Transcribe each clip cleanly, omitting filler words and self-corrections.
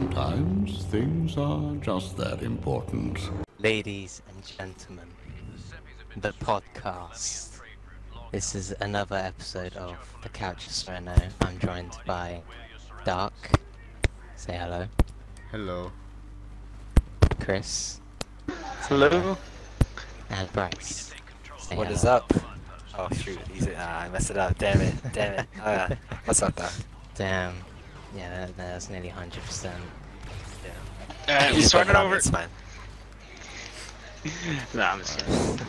Sometimes things are just that important. Ladies and gentlemen, the podcast. This is another episode of The Couch Sereno. I'm joined by Dark. Say hello. Hello. Chris. Say Hello. And Bryce. Say What hello. is up? Oh shoot, I messed it up. Damn it. What's up, though? Damn. Yeah, that's nearly 100%. Yeah. We started over. It's fine. No, I'm just kidding.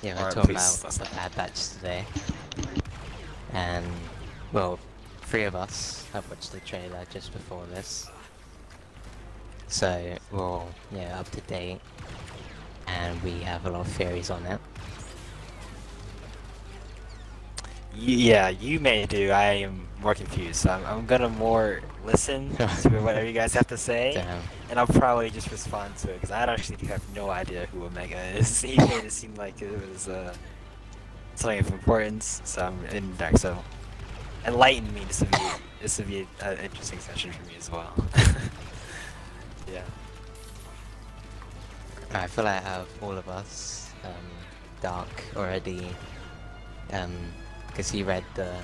Yeah, we're Alright, talking please. about the Bad Batch today. And, well, 3 of us have watched the trailer just before this. So, we're all, up to date. And we have a lot of theories on it. Yeah, you may do. I am more confused, so I'm gonna more listen to whatever you guys have to say, Damn. and I'll probably just respond to it because I actually have no idea who Omega is. He made it seem like it was something of importance, so I'm in the dark. So enlighten me. This would be an interesting session for me as well. Yeah. I feel like out of all of us, Dark already, because he read the,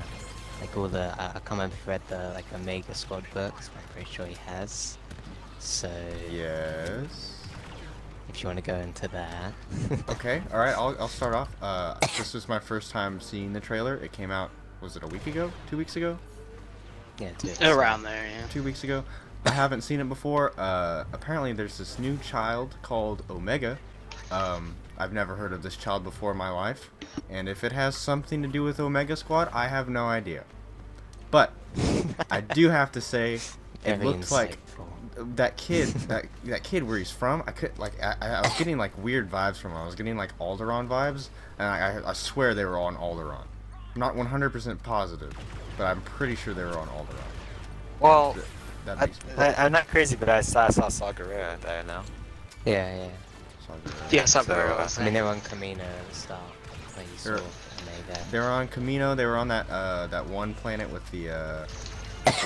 like all the, I can't remember if he read the, like, Omega Squad books, but I'm pretty sure he has. So, Yes. if you want to go into that. Okay. All right. I'll start off. This was my first time seeing the trailer. It came out. Was it a week ago? 2 weeks ago? Yeah, Around there, yeah. 2 weeks ago. I haven't seen it before. Apparently, there's this new child called Omega. I've never heard of this child before in my life, and if it has something to do with Omega Squad, I have no idea. But I do have to say, it Very looked like insightful. that kid, that kid where he's from. I was getting like weird vibes from him. I was getting like Alderaan vibes, and I swear they were on Alderaan. I'm not 100% positive, but I'm pretty sure they were on Alderaan. Well, That makes me. I'm not crazy, but I saw Saw Gerrera there now. Yeah. Yeah, something. So, I mean, they were on Camino at the start, when you saw They're- Omega. They were on Camino. They were on that one planet with the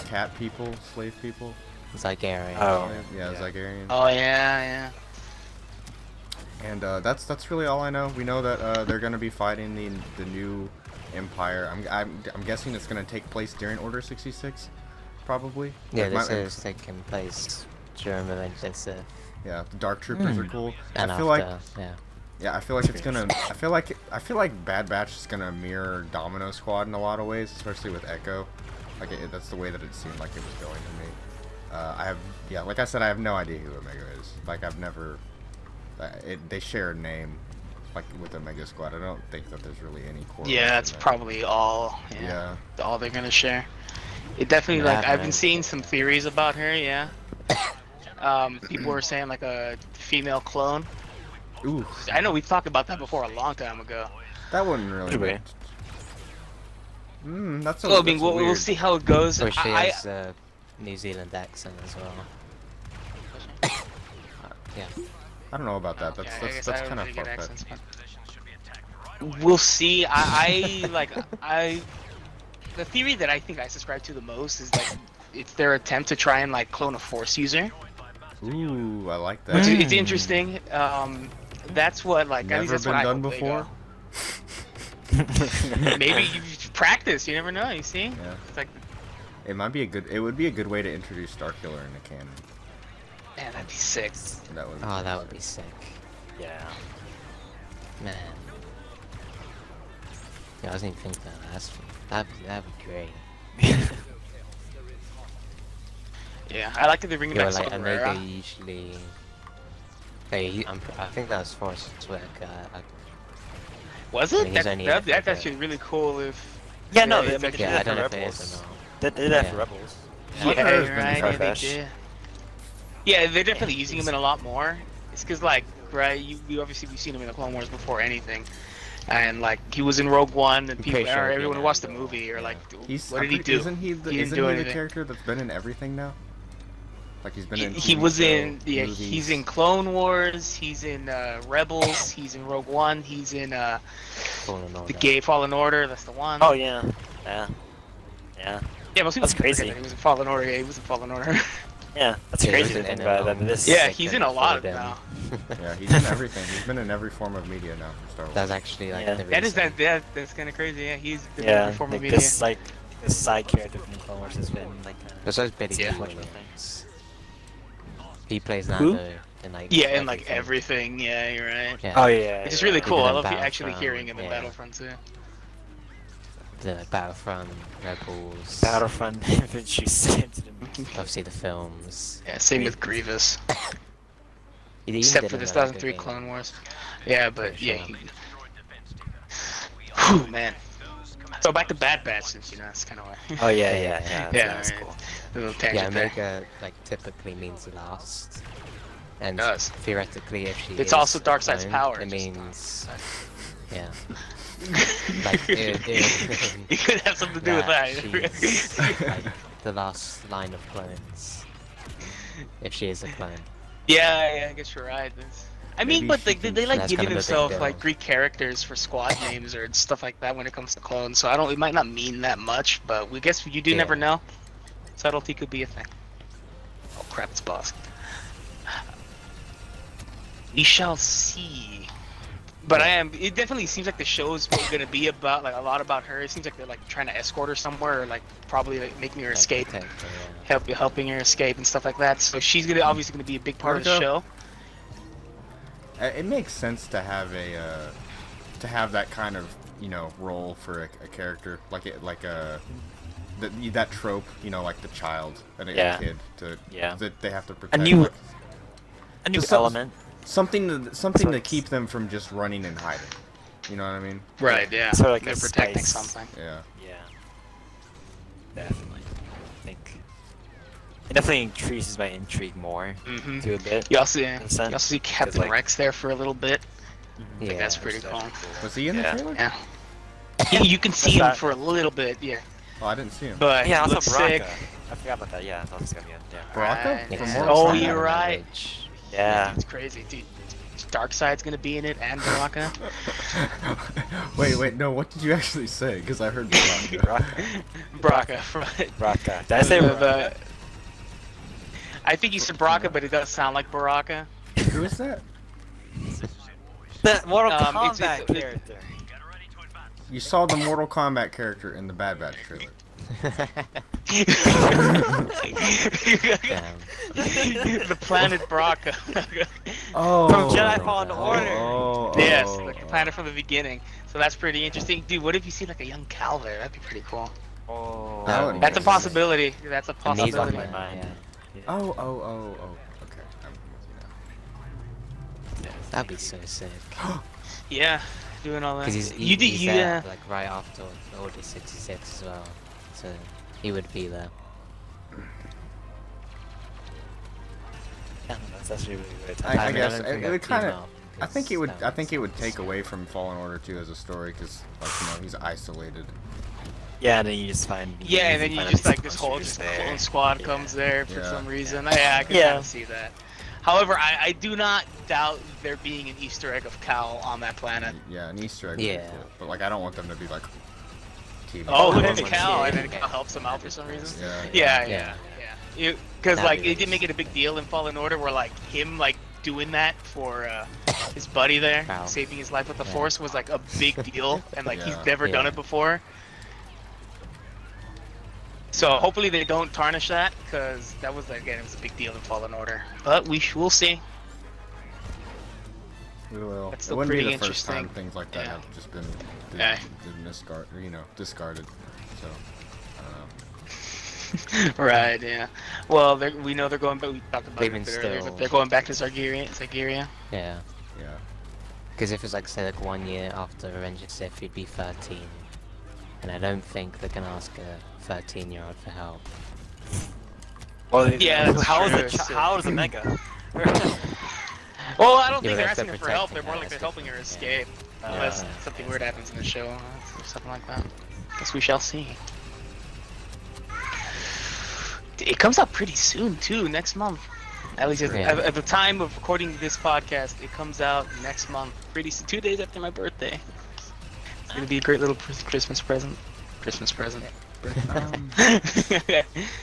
cat people, slave people. Zygarde. Oh. Yeah, Zygarrians. Oh yeah. And that's really all I know. We know that they're gonna be fighting the new Empire. I'm guessing it's gonna take place during Order 66, probably. Yeah, Like, this is taking place during Revenge of the Sith. yeah, the Dark Troopers are cool. And I feel after, like I feel like it's gonna. I feel like Bad Batch is gonna mirror Domino Squad in a lot of ways, especially with Echo. Like that's the way that it seemed like it was going to me. Like I said, I have no idea who Omega is. Like I've never. They share a name, like with Omega Squad. I don't think that there's really any core. Yeah, that's probably all. Yeah. All they're gonna share. It definitely Yeah, like I've been man. seeing some theories about her. Yeah. People were saying like a female clone. Ooh, I know we talked about that before a long time ago. that wouldn't really. Could be. That's a. Well, I mean, that's we'll weird. see how it goes. Or she I- has a New Zealand accent as well. Yeah. I don't know about that. Okay, I That's guess I don't kind of really get far accents, fetched. but we'll see. The theory that I think I subscribe to the most is like it's their attempt to try and like clone a Force user. Ooh, I like that. Which it's interesting. That's what like at least Never that's been what I done hope they before. go. Maybe you practice. You never know. You see? Yeah. It's like, It might be a good. It would be a good way to introduce Starkiller in the canon. man, that'd be sick. That would. Oh, that would be sick. Yeah. Man. Yeah, I wasn't even thinking that. That'd be great. Yeah, I like that they're bringing Yeah, back like Saw Omega Gerrera. usually. Hey, I think that was Force Work. Was I it? mean, he's only in it That's for a actually really cool. If Yeah, no, Yeah, I it's mean, like- they yeah, did I that don't for know if it Rebels. is or not. They did that for Yeah. Rebels. yeah, Saw Gerrera's been right, far they fetched. did. Yeah, they're definitely using him in a lot more. It's because like, right? We obviously we've seen him in the Clone Wars before anything, and like he was in Rogue One, and I'm people, pretty sure, or everyone who yeah. watched the movie, or like, He's. what I'm did he pretty- do? Isn't he the? He didn't isn't do he the anything. character that's been in everything now? Like he's been in. He TV was show, in movies. he's in Clone Wars, he's in Rebels, he's in Rogue One, he's in Fallen Order. the Fallen Order. That's the one. Oh yeah. Yeah. yeah, most people that's forget crazy. that he was in Fallen Order. Yeah, he was in Fallen Order. Yeah, that's Yeah, crazy he's to in think it about. now. Then this. Yeah, he's in a lot of them. now. Yeah, he's in everything. He's been in every form of media now for Star Wars. That's actually like Yeah. the That is reason. that's kind of crazy. Yeah, he's been in Yeah, every form of like media. this side character from Clone Wars has been like. There's those Billy Yeah. Dee Williams. He plays Who? Nando in like Yeah, and like everything. Yeah, you're right. Yeah. Oh yeah. It's just yeah. really cool. I Even in love actually Battlefront, hearing him in yeah. Battlefront too. The Battlefront, Rebels, Battlefront infantry sent him. obviously the films. Yeah, same with Grievous. He even Except did for the another 2003 good Clone game. Wars. Yeah, but Sure. yeah. Whew, man. So back to Bad Batch, since you know that's kind of why. Oh yeah. That's right. cool. A little Yeah, tangent there. Omega like typically means last. And does. theoretically, if she It's is also Darkseid's alone, power, It just- means, yeah, like it You could have something to do with that. she's like the last line of clones. If she is a clone. Yeah, I guess you're right. I mean, Maybe but she like they can- like That's giving kind of a big themselves deal. like Greek characters for squad names or stuff like that when it comes to clones. So I don't. It might not mean that much, but we guess you do Yeah. never know. Subtlety could be a thing. Oh crap! It's boss. We shall see. But it definitely seems like the show's gonna be about like a lot about her. It seems like they're like trying to escort her somewhere or like probably like, making her Like, escape, protect her, yeah. helping her escape and stuff like that. So she's obviously gonna be a big part of the Marco? show. It makes sense to have a to have that kind of role for a character like that trope, like the child and a Yeah. kid to Yeah. that they have to protect. new like, A new Just some- element. something to Sorts. keep them from just running and hiding. You know what I mean? Right. Yeah. Sort of like they're a protecting spice. something. Yeah. Yeah. Definitely. I think it definitely increases my intrigue more Mm-hmm. to a bit. You also, sense. you also see Captain like- Rex there for a little bit. I think Yeah, that's pretty That's cool. definitely Was he in Yeah. the trailer? Yeah. You can see him that? for a little bit, yeah. Oh, I didn't see him. But Yeah, he also looks Baraka. sick. I forgot about that. Yeah, I thought it was gonna be in. Yeah. Baraka? Right. From Yeah. Mortal Oh, Kombat? you're right. Yeah. It's crazy, dude. Darkseid's gonna be in it, and Baraka. Wait, no, what did you actually say? Because I heard Baraka. Baraka. Baraka. From, Baraka. Did I say Baraka? I think you said Baraka, but it does sound like Baraka. Who is that? The Mortal It's- Kombat it's- character. You saw the Mortal Kombat character in the Bad Batch trailer. Damn. The planet Baraka. Oh. From Jedi Fallen Order. Oh. Yes, the planet from the beginning. So that's pretty interesting. Dude, what if you see like a young Cal there? That'd be pretty cool. Oh. That would be That's a crazy. possibility. That's a And he's on possibility. my Possibility. mind. Yeah. Oh. Okay. I'm with you That'd be so sick. Yeah, doing all that. Because You did, he's you, there, like right after Order 66 as well. So he would be there. Yeah, that's actually really good. I mean, guess don't think it I'd would team kinda- up, I think it would. because I think it would that take was away from Fallen Order 2 as a story, because he's isolated. Yeah, and then you just find. yeah, and then you find just these like this whole monsters just there. clone squad Yeah. comes there for Yeah. some reason. Yeah, I can Yeah. kind of see that. However, I do not doubt there being an Easter egg of Cal on that planet. Yeah, an Easter egg. would be Yeah. cool. But like, I don't want them to be like. teaming Oh, up look with at a bunch Cal, of- and then Cal helps him out for some reason. Yeah. Yeah. Yeah. Because That'd like be it did make it a big deal in Fallen Order, where like him like doing that for his buddy there, Wow. saving his life with the Yeah. Force was like a big deal, and like he's Yeah. never done Yeah. it before. So hopefully they don't tarnish that, because that was again it was a big deal in Fallen Order. But we'll see. We will. That's It still wouldn't be pretty the first time interesting. things like that Yeah. have just been Yeah. discarded. So. Right. Yeah. Well, we know they're going back. We talked about They've it a been bit earlier, still- but they're going back to Zygeria. Yeah. Yeah. Because if it's like say like 1 year after Revenge of the Sith, you'd be 13. And I don't think they can ask a 13-year-old for help. Well, Yeah, that's how true. is the how is the Mega? Well, I don't Yeah, think they're but asking her for help. They're protecting more her, like they're that's helping her different, escape, unless Yeah. something weird happens in the show or something like that. Guess we shall see. It comes out pretty soon too, next month. At least Yeah. at the time of recording this podcast, it comes out next month, pretty soon, 2 days after my birthday. It's gonna be a great little Christmas present. Christmas present.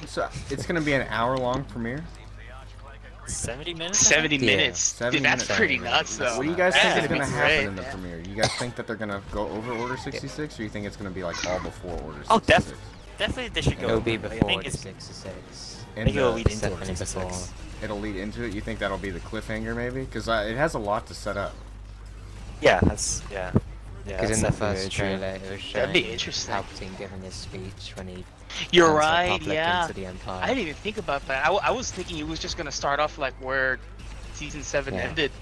So it's gonna be an hour-long premiere. 70 minutes? 70 Yeah. minutes. 70 Dude, that's minutes. pretty nuts, though. What do you guys think That's is gonna gonna be happen great, in the man. premiere? You guys think that they're gonna go over Order 66, or you think it's gonna be like all before Order 66? Oh, definitely they should go. It'll be over it. before I think the it's 66. I think it'll lead into Definitely Order 66. before. It'll lead into it. You think that'll be the cliffhanger, maybe? Because it has a lot to set up. Yeah, that's yeah. Yeah, Because in the that's definitely first very true. trailer, it was showing That'd be interesting. Palpatine giving his speech when he You're turns the right, Republic yeah. into the Empire. I didn't even think about that. I was thinking it was just gonna start off like where season 7 Yeah. ended.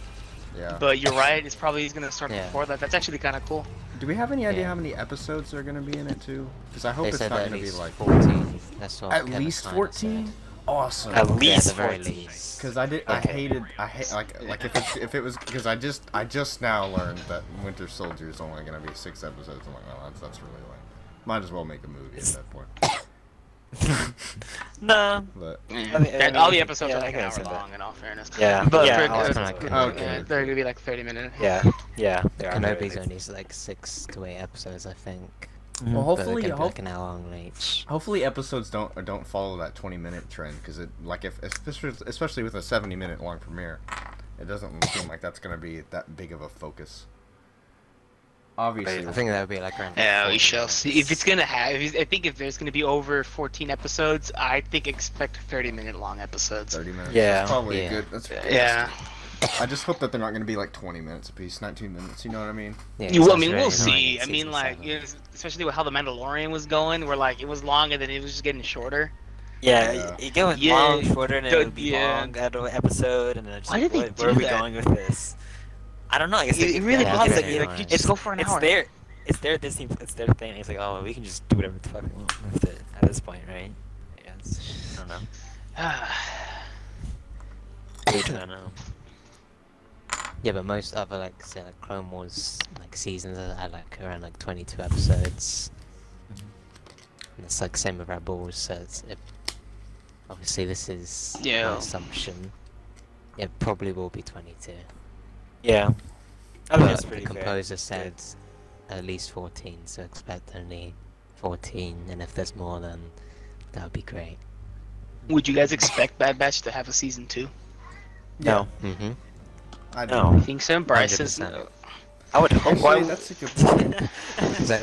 Yeah. But you're right. It's probably gonna start Yeah. before that. That's actually kind of cool. Do we have any idea Yeah. how many episodes are gonna be in it too? Because I hope They it's said not at gonna be least like 14. That's what at Kevin least Feige 14. said. Awesome. At Yeah, least the very 14. least. Because I Okay. hate like if it was because I just now learned that Winter Soldier is only gonna be 6 episodes. I'm like, well, that's really lame. Might as well make a movie at that point. No. But And all the episodes yeah, are I like can an hour understand that. long, in all fairness. Yeah, But yeah, for, all it's uh, kinda good. Okay. they're gonna be like 30 minutes. Yeah, yeah. They are very Kenobi's big. only like 6 to 8 episodes, I think. well, But they're hopefully, gonna be like an hour long each. hopefully episodes don't follow that 20-minute trend because it like if especially with a 70-minute long premiere, it doesn't seem like that's gonna be that big of a focus. Obviously, I think that would be like around. Yeah, we 40 shall minutes. see. If it's gonna have, I think if there's gonna be over 14 episodes, I think expect 30-minute long episodes. 30 minutes. Yeah. That's probably Yeah. good. That's Yeah. I just hope that they're not going to be like 20 minutes a piece, 19 minutes. You know what I mean? Yeah, You, I sounds mean, very we'll annoying see. in I mean, season like, 7. you know, especially with how the Mandalorian was going, where like it was long and then it was just getting shorter. Yeah, Yeah. you go with Yeah. long, shorter, and then it would be Yeah. long at an episode, and then it's Why like, did they where are do we that? going with this? I don't know. I guess It, it really Yeah, bothers it's me. like- Like, you it's- just go for an It's hour. it's their Disney, it's their thing. It's like, oh, we can just do whatever the fuck we want with it at this point, right? Yeah, I don't know. I don't know. Yeah, but most other like say like Clone Wars like seasons are like around like 22 episodes. And it's like same with Rebels, so obviously this is Yeah. my assumption. It probably will be 22. Yeah. I think But it's the pretty composer good. said at least 14, so expect only 14, and if there's more then that would be great. Would you guys expect Bad Batch to have a season 2? No. Mm-hmm. I do. No. I think so. Bryce's. 100%. I would hope. Actually, that's a good point. Yeah,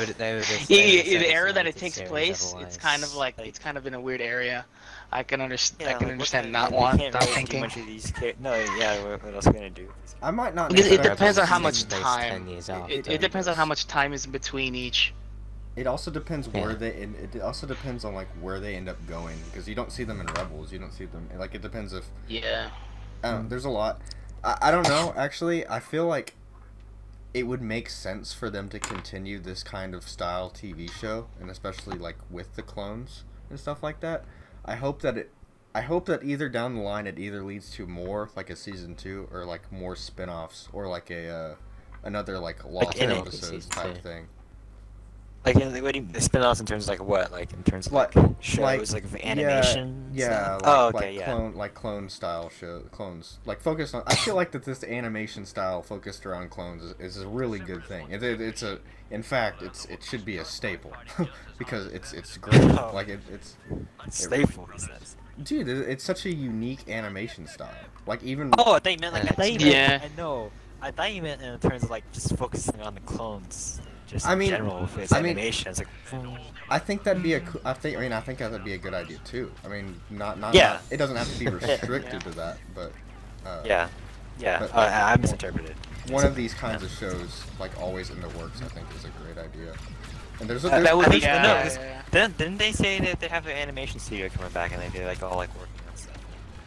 the era that it takes place, it's kind of like it's kind of in a weird area. I can understand. I Yeah, can like, understand what not we want, can't not really do thinking. much of these no, yeah, what else are we gonna do? I might not. Because it necessarily- depends on how Rebels much takes 10 time. years It after. depends on how much time is in between each. It also depends where Yeah. they. It also depends on like where they end up going because you don't see them in Rebels. You don't see them like it depends if. Yeah. There's a lot. I don't know. Actually, I feel like it would make sense for them to continue this kind of style TV show, and especially like with the clones and stuff like that. I hope that either down the line it either leads to more like a season 2 or like more spin-offs or like a another like lost in it. episodes Season type 2. thing. Like, what do you spin offs in terms of like what? Like in terms of Like- shows, like animation. Yeah. stuff? Like, Oh, okay, yeah. clone style show clones like focused on. I feel like that this animation style focused around clones is a really good thing. It's a in fact it should be a staple because it's great. Oh. Like it's Staple, he says. dude, it's such a unique animation style. Like even Oh, I thought you meant like I thought you meant. Yeah. I know. I thought you meant in terms of like just focusing on the clones. Just I in mean- general with its I mean- animation. It's like. I think that'd be I think that'd be a good idea too. I mean, not Yeah. it doesn't have to be restricted to that, but Yeah. Yeah. But- I misinterpreted. one of these kinds of shows, like always in the works, I think is a great idea. And there's a That would I be think- no, yeah, 'cause yeah. Didn't they say that they have their animation studio coming back and they like all like working on stuff?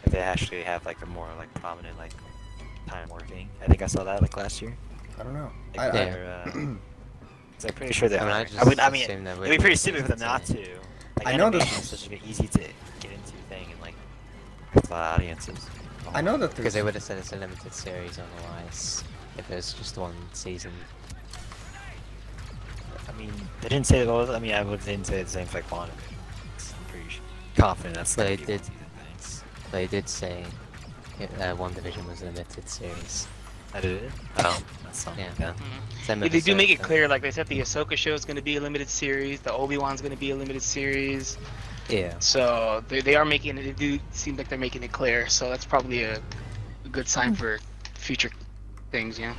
Like they actually have like a more like prominent like time working. I think I saw that like last year. I don't know. Like, I, they're, so I'm pretty sure they I mean, are. I just I mean, assume there would it'd be be pretty a stupid for them season not 2. to. Like, I know that- animation is such an easy to get into thing and like with a lot of audiences. I know that Because there's they would have said it's a limited series otherwise, if it was just one season. I mean, they didn't say that. I mean, I didn't say the same for like WandaVision. I'm pretty confident that's. They gonna be did. one season things. They did say WandaVision was a limited series. I did it. Oh, that's not. Yeah. Yeah. Same Yeah, they do make it episode, clear, like they said, the Ahsoka show is going to be a limited series. The Obi-Wan's going to be a limited series. Yeah. So they are making it. It do seem like they're making it clear. So that's probably a good sign for future things. You know.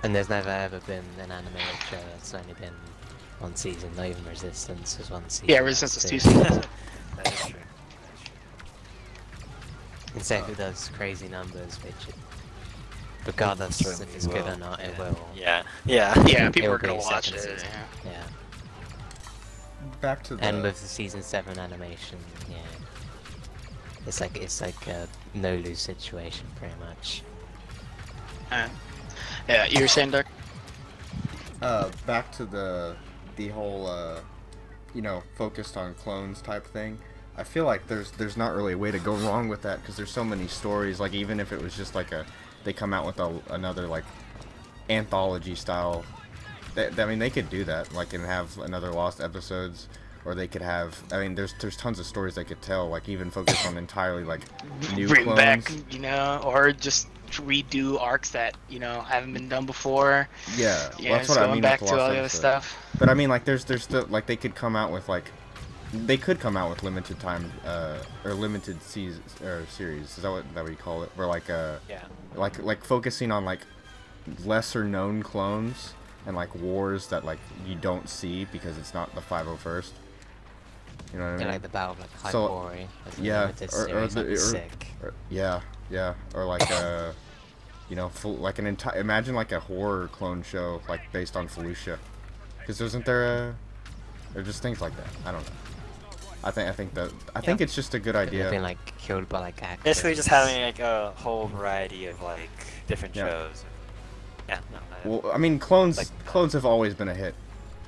And there's never ever been an animated show that's only been one season. Not even Resistance was one season. Yeah, Resistance was 2 That's seasons. That is true. And Seku does crazy numbers, which, regardless Certainly if it's good will. or not, it Yeah. will. Yeah. Yeah. Yeah, It people will are gonna be watch second it. season. Yeah. Yeah. Back to the. And with the season 7 animation, yeah, it's like a no lose situation pretty much. Yeah, you were saying, Dirk? Back to the whole you know, focused on clones type thing. I feel like there's not really a way to go wrong with that because there's so many stories. Like even if it was just like they come out with another like anthology style. I mean, they could do that, like, and have another Lost episodes, or they could have. I mean, there's tons of stories they could tell, like even focus on entirely like new Bring clones. back, you know, or just redo arcs that haven't been done before. Yeah, Yeah, well, that's just what I going mean. back with to Lost all the other episodes. stuff. But I mean, like, there's still like they could come out with like, they could come out with limited time or limited seasons or series. Is that what you call it? Or like Yeah. like focusing on like lesser known clones and like wars that like you don't see because it's not the 501st. You know what I mean? Yeah, like the Battle of like So, Hypori, as a yeah, limited or series, that'd be or- sick. yeah, or like you know, like an entire, imagine like a horror clone show like based on Felicia, because isn't there or just things like that. I don't know. I think it's just a good They've idea. been like killed by like actors. Basically, just having like a whole variety of like different Yeah. shows. Yeah. No. Well, I mean, clones Like- clones have always been a hit,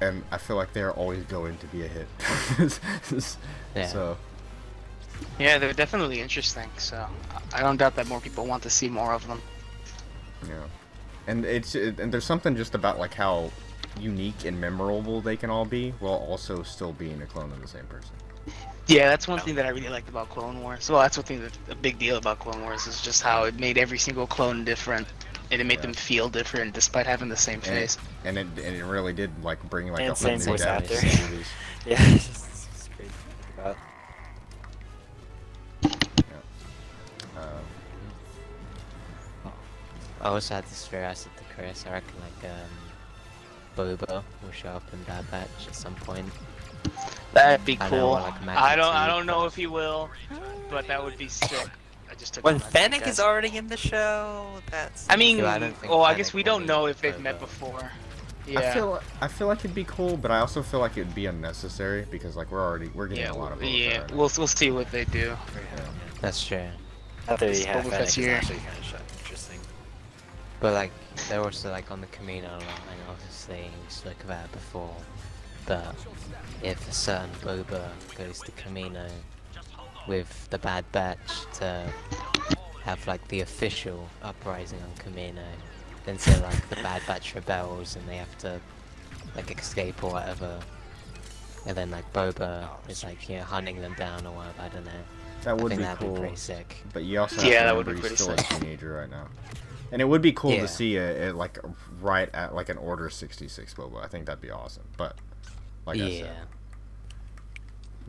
and I feel like they're always going to be a hit. Yeah. So Yeah, they're definitely interesting. So I don't doubt that more people want to see more of them. yeah, and and there's something just about like how unique and memorable they can all be, while also still being a clone of the same person. Yeah, that's one thing that I really liked about Clone Wars. Well, that's one thing a big deal about Clone Wars is just how it made every single clone different, and it made them feel different despite having the same face. And it really did like bring like And a whole same new voice depth actor. to the movies. Yeah. It's crazy. to think about. I also had this theory I said to Chris. I reckon like Boba will show up in Bad Batch at some point. That'd be I know, cool. like I don't Magnitude, know but- if he will, but that would be sick. I just took When a Fennec guess. is already in the show, that's. I mean, Yeah, I don't think well, I Fennec guess we will don't be know if they've Boba. met before. I Yeah. feel like it'd be cool, but I also feel like it'd be unnecessary because like we're getting Yeah, a lot of yeah. Boba Fett. We'll see what they do. That's true. After This you have Boba Fennec Fett's is here. actually kind of interesting. But like, they're also like on the Camino line, obviously, we spoke about it before. But if a certain Boba goes to Camino with the Bad Batch to have like the official uprising on Camino, then say like the Bad Batch rebels and they have to like escape or whatever, and then like Boba is like, you know, hunting them down or whatever, I don't know. That I would think be that'd cool. be pretty sick. But you also have Yeah, to that would remember be he's pretty still sick. a teenager right now. And it would be cool Yeah. to see it like right at like an Order 66 Boba. I think that'd be awesome. But like I Yeah. said,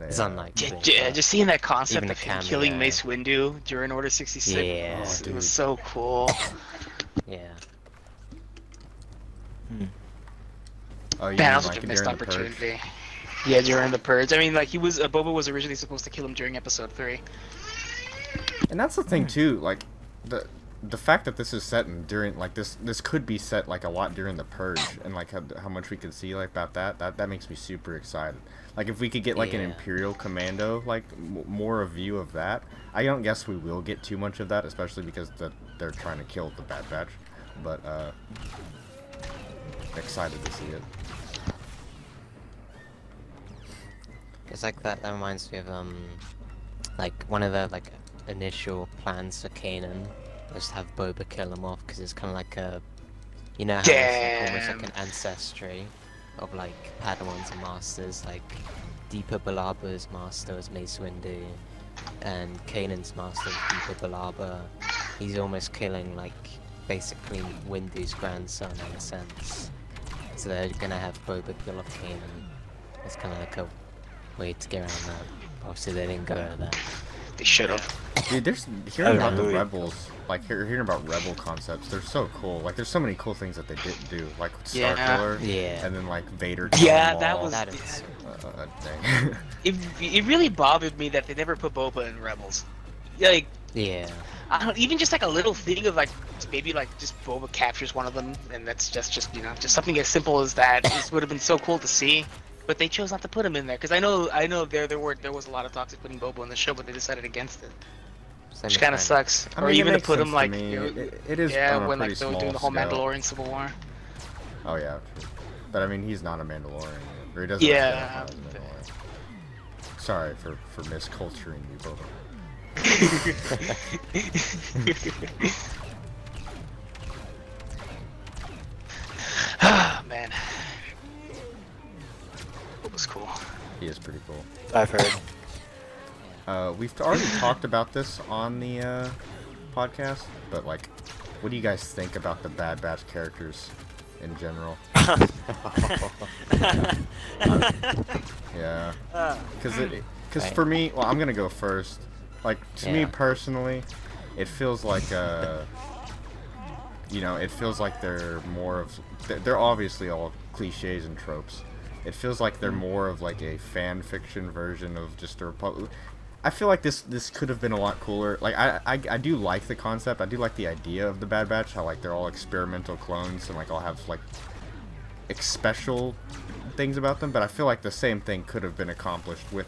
It's they, unlikely. Yeah, but- just seeing that concept Even of the him cameo. killing Mace Windu during Order 66 Yeah. was, Oh, it was dude. so cool. Yeah. Oh, you Man, that mean was like such a missed during the Purge? opportunity. Yeah, during the Purge. I mean, like, Boba was originally supposed to kill him during Episode 3. And that's the thing too, like the fact that this is set in during like this could be set like a lot during the Purge, and like how much we could see like about that makes me super excited. Like if we could get like an Yeah. Imperial Commando, like more a view of that. I don't guess we will get too much of that, especially because they're trying to kill the Bad Batch. But excited to see it. It's like that reminds me of like one of the like initial plans for Kanan was to have Boba kill him off because it's kind of like a, you know how it's like almost like an ancestry of like Padawans and Masters. Like Deepa Balaba's master was Mace Windu, and Kanan's master was Deepa Balaba. He's almost killing like basically Windu's grandson in a sense. So they're gonna have Boba kill off Kanan. It's kind of like a way to get around that. Obviously, they didn't go to that. They should have. Dude, there's hearing about the Really? rebels, like hearing about rebel concepts. They're so cool. Like, there's so many cool things that they didn't do, like Star Yeah. Killer, Yeah. and then like Vader. Yeah, killing that Maul. was. That is. Dang. It really bothered me that they never put Boba in Rebels. Like, Yeah. I don't even just like a little thing of like maybe like just Boba captures one of them, and that's just you know just something as simple as that. This would have been so cool to see, but they chose not to put him in there because I know there was a lot of talks of putting Boba in the show, but they decided against it, Same which with kind of Ren. sucks. I Or mean, it even to makes put sense him like me. you know, It is yeah on a when pretty like they were small doing the whole scale. Mandalorian Civil War. Oh yeah, true. But I mean, he's not a Mandalorian, or he doesn't. Yeah. identify as a Mandalorian. Sorry for misculturing you, Boba. Ah man, it was cool. He is pretty cool. I've heard. We've already talked about this on the podcast, but like, what do you guys think about the Bad Batch characters in general? Yeah, because Right. for me, well, I'm gonna go first. Like, to me Yeah. personally, it feels like you know, it feels like they're more of they're obviously all cliches and tropes. It feels like they're more of like a fan fiction version of just a Republic. I feel like this could have been a lot cooler. Like, I do like the concept. I do like the idea of the Bad Batch. How like they're all experimental clones and like all have like special things about them. But I feel like the same thing could have been accomplished with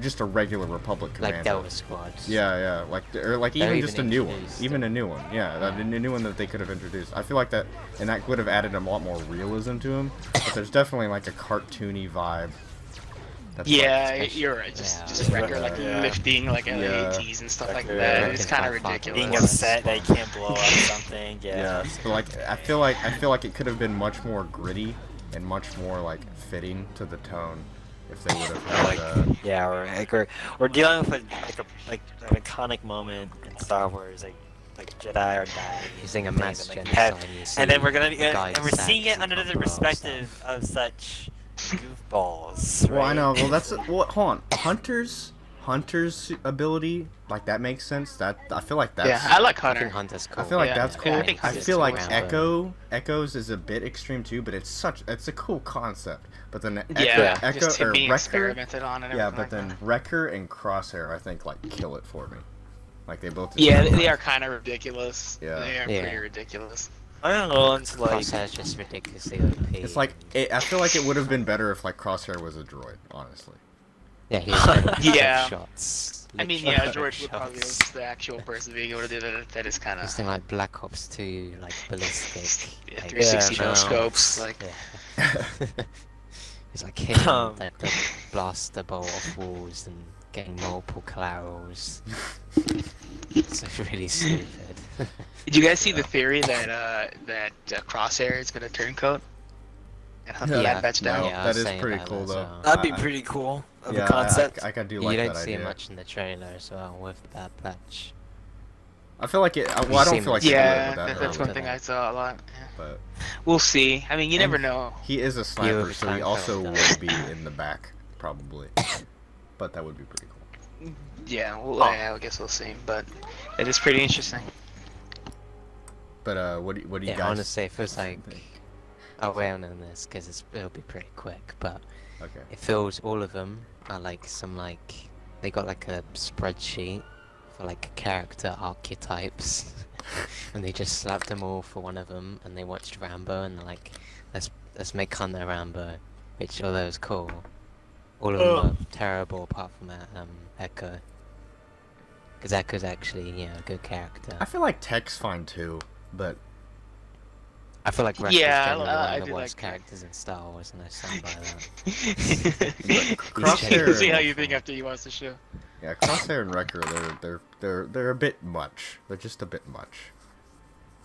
just a regular Republic commander. Like Delta Squad. Yeah, like or like They're even just a even new one, introduced even a new one. Yeah, a new one that they could have introduced. I feel like that, and that would have added a lot more realism to him. But there's definitely like a cartoony vibe. That's Yeah, like- you're right. Just Yeah. Wrecker like Yeah. lifting like Yeah. LAATs and stuff like Wrecker, that. yeah. It's kind of Being ridiculous. Being upset that you can't blow up something. yeah. Yeah. So like I feel like it could have been much more gritty and much more like fitting to the tone if they would have had. Yeah, or we're dealing with like an iconic moment in Star Wars, like Jedi are dying. Using a things, mass and, like, genocide. have- you see and then we're gonna the and guy we're seeing it Saxon under the from Brawl perspective of such goofballs. Well, I right? know. Well, that's hold on. Hunter's ability, like that makes sense. That I feel like that's. Yeah, I like I think Hunter. Hunter's cool. I feel like Yeah, that's yeah, cool. I think I Hunter's feel like cool. Echoes is a bit extreme too, but it's a cool concept. But then Yeah, Echo just him or being Wrecker, experimented on and everything. yeah, but like then that. Wrecker and Crosshair, I think like kill it for me. Like they both. just Yeah, have, they like- are kind of ridiculous. Yeah. They are Yeah. pretty ridiculous. I don't know. It's like Crosshair's just ridiculously OP. It's like I feel like it would have been better if like Crosshair was a droid, honestly. Yeah, he's like Yeah. shots. I mean, literal yeah, George would probably shots. was the actual person being able to do that. That is kind This of thing like Black Ops 2, like ballistic. yeah, like, 360 Yeah, no no. scopes. Like, Yeah. It's like hitting Um. the blaster bolt off walls and getting multiple collaterals. It's really stupid. did you guys see the theory that Crosshair is gonna turncoat and hunt the Yeah. Bad Batch No, down? Yeah, I that was is saying pretty about cool that as though. well. that'd be pretty cool of Yeah, a concept. I do You like don't that see idea. it much in the trailer as well with the Bad Batch. I feel like it. Well, I don't seen feel like it. they do it Yeah, with that that's early, one thing I saw a lot. Yeah. but We'll see. I mean, you never And- know. he is a sniper, would so he time also travel, would be in the back probably. But that would be pretty cool. Yeah, well, yeah, I guess we'll see. But it is pretty interesting. But what do you Yeah, guys? honestly, it feels like think? I'll wait on this because it'll be pretty quick. But Okay. it feels all of them are like some like they got like a spreadsheet for like character archetypes, and they just slapped them all for one of them, and they watched Rambo and they're like, let's make Hunter Rambo, which although is cool, all of them are terrible apart from Echo. Because Echo's actually, a good character. I feel like Tech's fine too, but I feel like Wrecker's Yeah, generally one I of the do worst like Tech. characters in Star Wars, and I stand by that. Crosshair. We'll see how you think after you watch the show. Yeah, Crosshair and Wrecker, they're a bit much. They're just a bit much,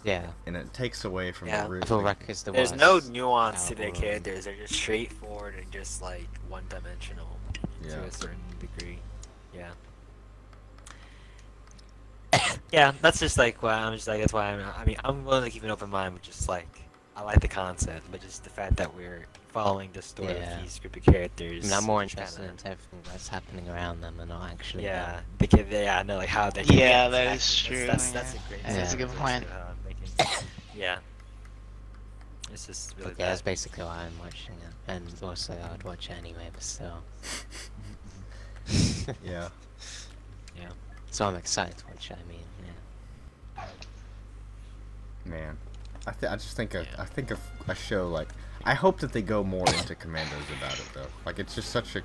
Yeah, and it takes away from Yeah. the root. I feel like- Wrecker's the There's worst. no nuance to their out of all of them. characters. They're just straightforward and just like one-dimensional Yeah. to a certain degree. Yeah. Yeah, that's just like why I'm just like that's why I mean I'm willing to keep an open mind with just like I like the concept, but just the fact that we're following the story Yeah. of these group of characters. I mean, I'm more is interested kinda- in everything that's happening around them and not actually Yeah, them. the kid. Yeah, I know, like how they. Yeah, get that back. is true, That's yeah. a great. Yeah, that's a good point. Yeah. It's just really But yeah, that's bad. basically why I'm watching it. And also, I would watch it anyway, but still. Yeah. Yeah. So I'm excited to watch it, I mean, yeah. Man, I just think I think of a show like I hope that they go more into Commandos about it though. Like it's just such a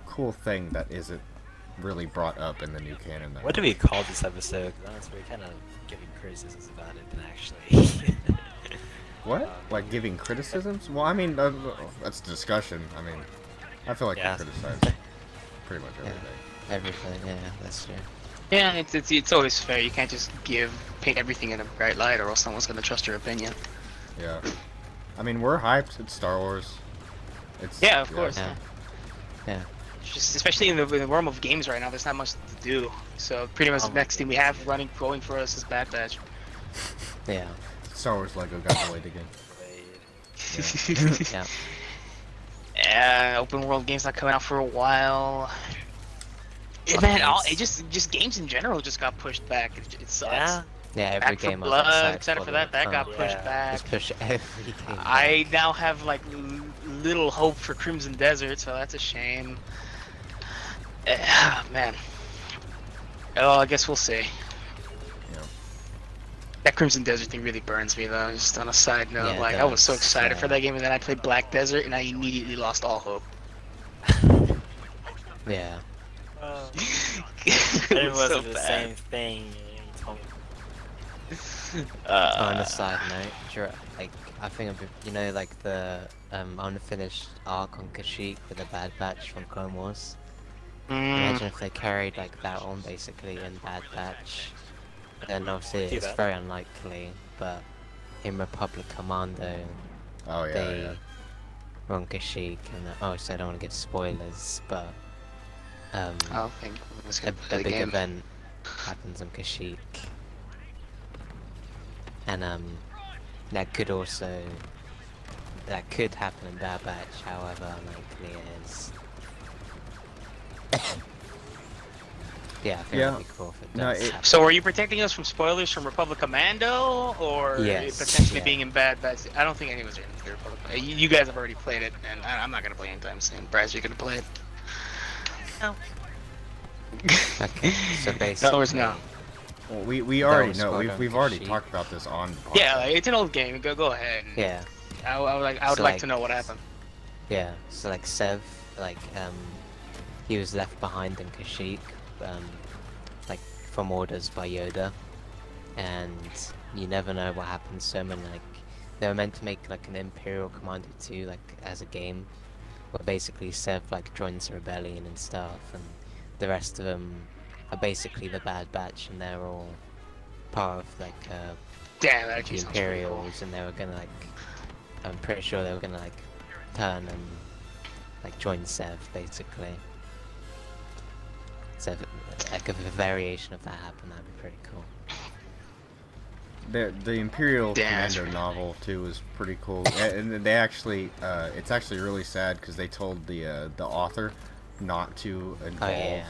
cool thing that isn't really brought up in the new canon. Though. What do we call this episode? 'Cause honestly, we're kind of giving criticisms about it than actually. What? Like giving criticisms? Well, I mean that's discussion. I mean, I feel like Yeah. we criticize pretty much Yeah. everything. Everything, yeah, that's true. Yeah, it's always fair. You can't just paint everything in a bright light, or else someone's gonna trust your opinion. Yeah. I mean, we're hyped. It's Star Wars. It's Yeah, of course. Yeah. Yeah. It's just especially in the realm of games right now, there's not much to do. So pretty much the next thing we have going for us is Bad Batch. Yeah. Star Wars Lego got delayed again. Yeah. Yeah, open world games not coming out for a while. Yeah, man, it just games in general just got pushed back. It sucks. Yeah. Yeah, every Back for game Blood, excited for that. That got them. pushed Yeah. back. Just push every game. I now have like little hope for Crimson Desert, so that's a shame. Man. Oh, I guess we'll see. Yeah. That Crimson Desert thing really burns me though. Just on a side note, Yeah, it like I was so does, excited for yeah. that game, and then I played Black Desert, and I immediately lost all hope. Yeah. It It was wasn't so the bad. same thing. You told me. On a side note, like I think you know, like the unfinished arc on Kashyyyk with the Bad Batch from Clone Wars. Imagine if they carried like that on basically in Bad Batch. Then obviously See it's that. very unlikely, but in Republic Commando Oh yeah. they Yeah. were on Kashyyyk, and so I don't want to give spoilers, but I don't think I was a, gonna play a the big game. event happens on Kashyyyk, and that could happen in Bad Batch, however unlikely it is. Yeah, I think Yeah. that'd be cool if it No, does it- happen. So are you protecting us from spoilers from Republic Commando, or Yes, potentially yeah. being in Bad Batch? I don't think anyone's gonna play Republic Commando. You guys have already played it, and I'm not gonna play anytime soon. Bryce, you're gonna play it? No. Okay, so basically, No, it's no. Well, we already was know. Squadron We've already Kashyyyk. talked about this on. Yeah, like, it's an old game. Go ahead. Yeah, I would like So, like to know what happened. yeah. So like Sev, like he was left behind in Kashyyyk, like from orders by Yoda, and you never know what happens to him. And like they were meant to make like an Imperial Commander 2, like as a game, where basically Sev like joins the rebellion and stuff, and the rest of them are basically the Bad Batch, and they're all part of like Damn, that the actually sounds pretty cool. Imperials, and they were gonna like, I'm pretty sure they were gonna like turn and like join Sev basically. So like if a variation of that happened, that'd be pretty cool. The Imperial Damn, that's Commando pretty novel too was pretty cool, and they actually it's actually really sad because they told the author not to involve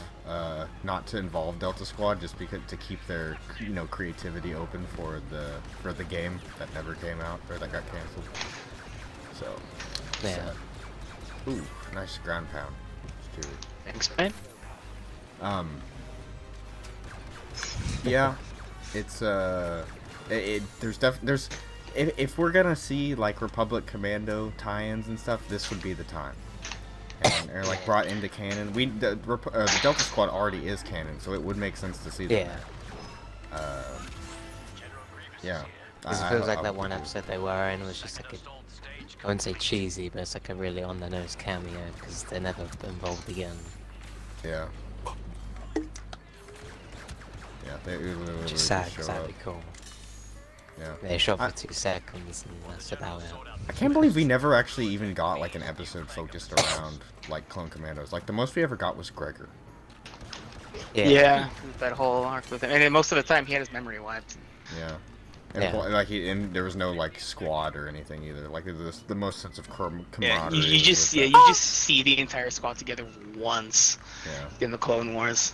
not to involve Delta Squad just because to keep their creativity open for the game that never came out or that got canceled. So Yeah. sad. Ooh, nice ground pound. Let's do it. Thanks, man. Yeah, it's there's if we're gonna see like Republic Commando tie-ins and stuff, this would be the time. And or like brought into canon. The Delta Squad already is canon, so it would make sense to see them. Yeah. Yeah. Because it feels like that one episode they were in was just like I wouldn't say cheesy, but it's like a really on the nose cameo because they're never involved again. Yeah. Yeah, they literally Which is just sad show because that'd up. be cool. Yeah. They show up for 2 seconds and that's about it. I can't believe we never actually even got like an episode focused around like Clone Commandos. Like the most we ever got was Gregor. Yeah, that whole arc with him, and then most of the time he had his memory wiped. Yeah. And Yeah. and there was no like squad or anything either. Like it was the most sense of camaraderie. Yeah, you was just with you that. just see the entire squad together once Yeah. in the Clone Wars,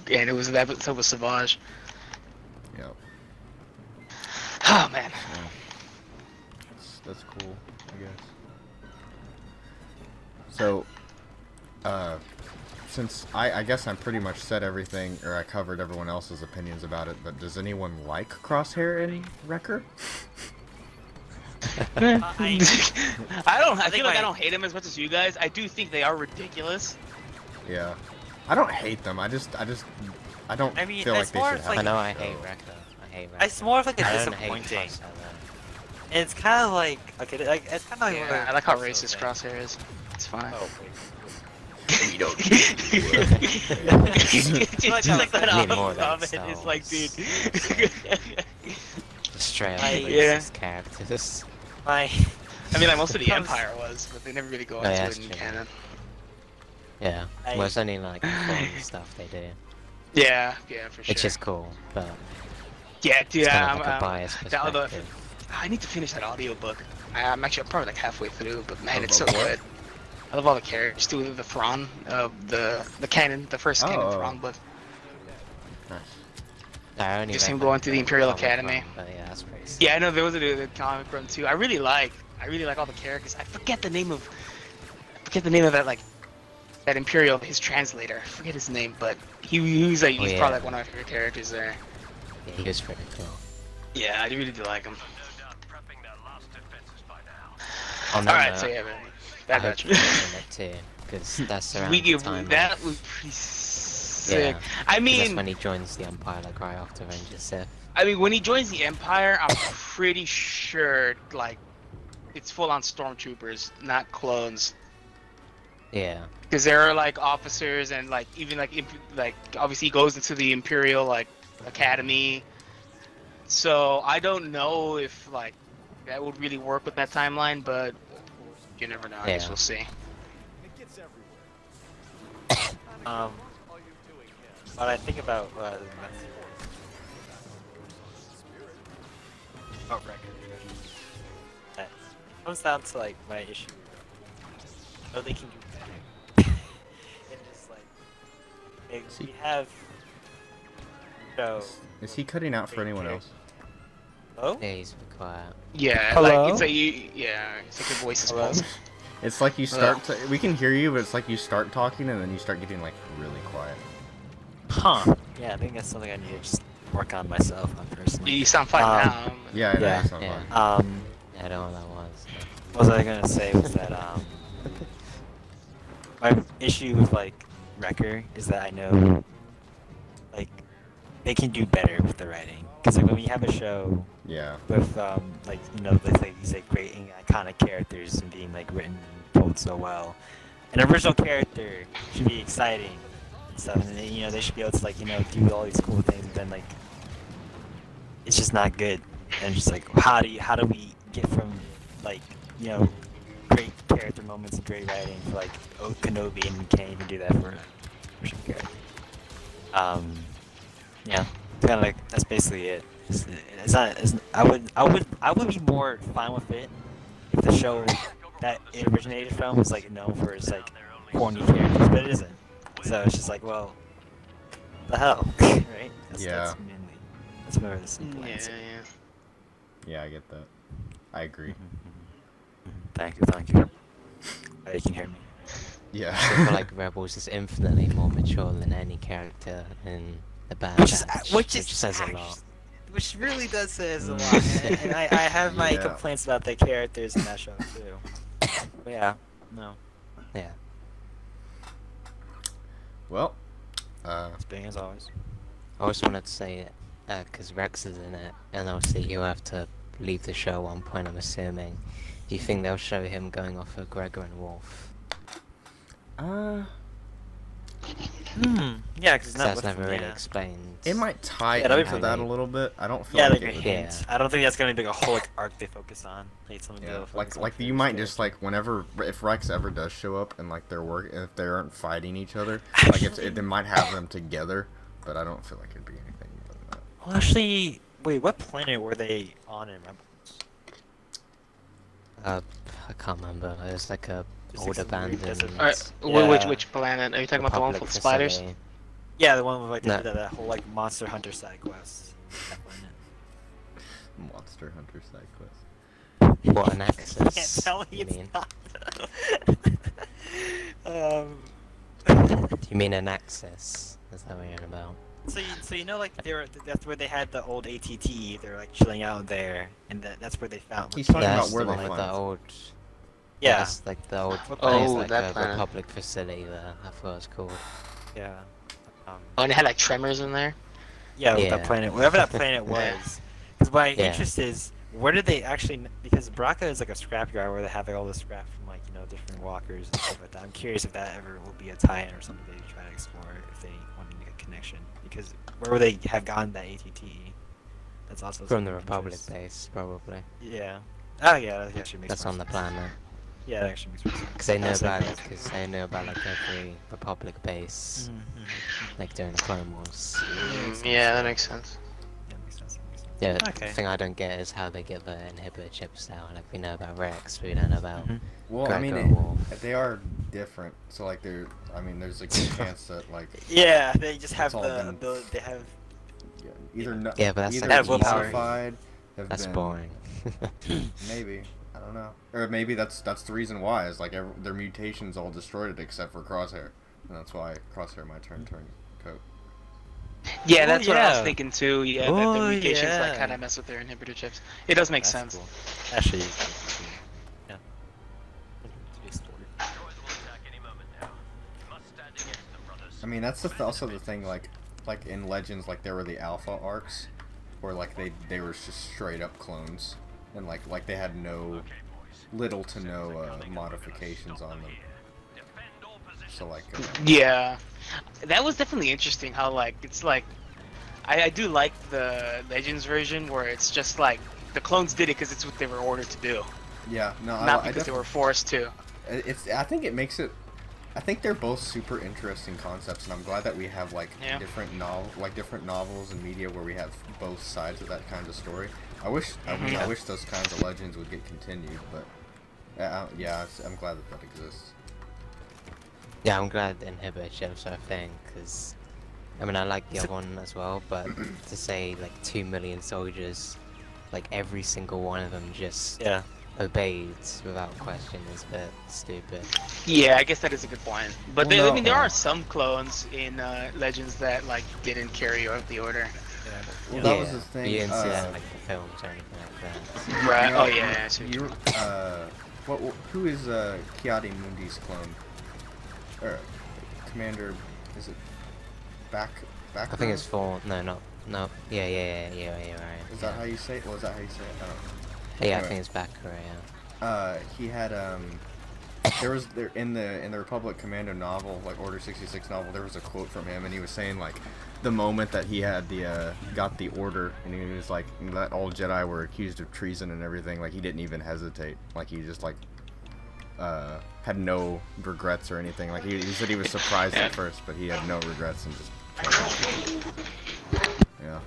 and it was that episode with Savage. Yep. Oh man. That's cool, I guess. So, since I guess I'm pretty much said everything, or I covered everyone else's opinions about it, but does anyone like Crosshair and Wrecker? I don't. I feel like I my- don't hate him as much as you guys. I do think they are ridiculous. Yeah. I don't hate them. I don't I mean, feel like it's they more should of have I like- know a I show. hate Wrecker. I hate Wrecker. It's more of like a I don't hate disappointing. Crosshair, though. It's kind of like okay, like it's kind of like Yeah, I like how racist Crosshair is. It's fine. Oh, wait. We don't Just like that Need off more of that comment Star is like, Wars. dude. Straight up I- racist characters. My I mean, like most of the Comes- Empire was, but they never really go Oh, into yeah, it that's in true. canon. Yeah. I- Well, it's only like fun stuff they do. Yeah, for sure. Which is cool, but Yeah, dude, it's kind of I'm, like a biased that other- perspective. I need to finish that audiobook. I'm probably like halfway through, but man, it's so Of what? good. I love all the characters, too. The Thrawn, the canon, the first canon Oh. Thrawn book. Nice. I only Just read, him like, going through the Imperial comic Academy. run, but yeah, that's pretty sick. Yeah, I know there was a comic run too. I really like all the characters. I forget the name of that like that Imperial, his translator. I forget his name, but he's Oh, probably yeah. like one of my favorite characters there. Yeah, he was pretty cool. Yeah, I really do like him. On that Alright, note, so yeah, man. I Bad hope Batch. you mention it too, because that's around We the give time that of, was pretty sick. yeah, I 'cause mean, that's when he joins the Empire, like right after Revenge of Sith. when he joins the Empire, I'm pretty sure like it's full on stormtroopers, not clones. Yeah, Because there are like officers and like even like obviously he goes into the Imperial like Academy. So I don't know if like that would really work with that timeline, but you never know. I guess Yeah. we'll see. When I think about record, that comes down to like my issue. Oh, they can do better. And just like we have. So. Is he cutting out for anyone else? Oh. yeah, he's quiet. Yeah, Hello? like it's like it's like your voice is Hello? pausing. It's like you start to, we can hear you, but it's like you start talking and then you start getting like really quiet. Huh. Yeah, I think that's something I need to just work on myself personally. You sound fine now. Yeah, I know, Yeah, it's not yeah. fun. Yeah, I don't know what that was. What was I gonna say was that my issue with like Wrecker is that I know like they can do better with the writing because like when we have a show Yeah. with like let's say these like great and iconic characters and being like written and told so well, an original character should be exciting and stuff, and they should be able to like do all these cool things, but then like it's just not good, and just like how do we get from like great character moments and great writing for like Kenobi, and we can't even do that for a original character. Yeah, kind of like that's basically it. It's not. I would be more fine with it if the show that it originated from was like known for its like corny characters, but it isn't. So it's just like, well, the hell, right? Yeah. That's where the simple Yeah, answer. yeah. Yeah, I get that. I agree. Thank you. Oh, you can hear me. Yeah. I feel like Rebels is infinitely more mature than any character in the Bad Which is Batch, which says a act- lot. Which really does say a lot. And I have my Yeah. complaints about the characters in that show too. But yeah, no, Yeah. Well, it's being as always. I also wanted to say, because Rex is in it, and obviously he'll have to leave the show at one point, I'm assuming. Do you think they'll show him going off of Gregor and Wolf? Yeah, because That's never really explained. it might tie Yeah, that'd be into pretty that a neat. little bit. I don't feel Yeah, like like a it would. hint. I don't think that's gonna be like a whole like arc they focus on. Like something Yeah, they'll like focus on like for you each might character. just like whenever if Rex ever does show up and like if they aren't fighting each other, like they might have them together, but I don't feel like it'd be anything more than that. Well, actually, Wait, what planet were they on in Rebels? I can't remember. It was like a Just old like some weird abandoned. desert. Alright, Yeah. which planet? Are you talking about the one Republic with the spiders? facility. Yeah, the one with like No. that whole like Monster Hunter side quest. That planet. Monster Hunter side quest. What an I access? can't tell you you it's mean? not. Do you mean an access? Is that what you're on about? So you know like that's where they had the old ATT. They're like chilling out there, and that's where they found. He's talking That's about where the they one with find. the old. Yeah, That's like the old. What there's planet? like Oh, that a planet. Republic facility there. I forgot what it's called. yeah. Oh, and it had like tremors in there. Yeah, with Yeah. that planet, whatever that planet was. Because my Yeah. interest is, where did they actually? Because Braca is like a scrapyard where they have like, all the scrap from like different walkers and stuff like that. I'm curious if that ever will be a tie-in or something they try to explore if they want to make a connection. Because where would they have gotten that ATT? That's also From the something of Republic interest. base, probably. Yeah. Oh yeah, that actually makes. That's more on the sense. planet. Yeah, that actually makes more sense. Because they know That's about like- it. Because they know about like every Republic base, Mhm. like during the Clone Wars. Yeah, that makes sense. Yeah, makes sense. Makes sense. Yeah, Okay. the thing I don't get is how they get the inhibitor chips out. Like we know about Rex, but we don't know about. Mhm. Well, I mean, Greco Wolf. they are different. So like, I mean, there's a good chance that like, Yeah, they just have That's all the been- ability. They have. yeah, either no, Yeah, but that's either like Have willpower. modified, have That's been, boring. Maybe, I don't know, or maybe that's the reason why is like their mutations all destroyed it except for Crosshair, and that's why Crosshair might turn coat. Yeah, Oh, that's what I was yeah. thinking too. Yeah, that the Oh, mutations like yeah. kind of mess with their inhibitor chips. It does make That's sense. cool. Actually, yeah. Today's story. I mean, that's also the thing, like in Legends, like there were the Alpha arcs, where like they were just straight up clones, and like they had little to no modifications on them. So like, Yeah, that was definitely interesting. How like it's like, I do like the Legends version where it's just like the clones did it because it's what they were ordered to do, yeah, no, not I because they were forced to. I think it makes it. I think they're both super interesting concepts, and I'm glad that we have like Yeah. different novels and media where we have both sides of that kind of story. I wish I wish those kinds of legends would get continued, but yeah, I'm glad that exists. Yeah, I'm glad the inhibitor chips are a thing. Because I mean, I like the other one as well, but to say like 2 million soldiers, like every single one of them just Yeah. obeyed without question is a bit stupid. Yeah, I guess that is a good point. But Well, I mean, there no. are some clones in Legends that like didn't carry out the order. Well, Yeah, that was the thing. You didn't see that in like the films or anything like that. Right. You know, Oh yeah. I see what you you who is Kiadi Mundi's clone? Or Commander? Is it back? I think it's 4. No, not. No. Yeah. You're right. Is that how you say it? Well, is that how you say it? I don't know. Yeah, I Anyway. think it's Bakura. Yeah. He had there in the Republic Commando novel, like Order 66 novel, there was a quote from him, and he was saying like the moment that he had got the order, and he was like that all Jedi were accused of treason and everything, like he didn't even hesitate, like he just like had no regrets or anything, like he said he was surprised at first, but he had no regrets and just yeah.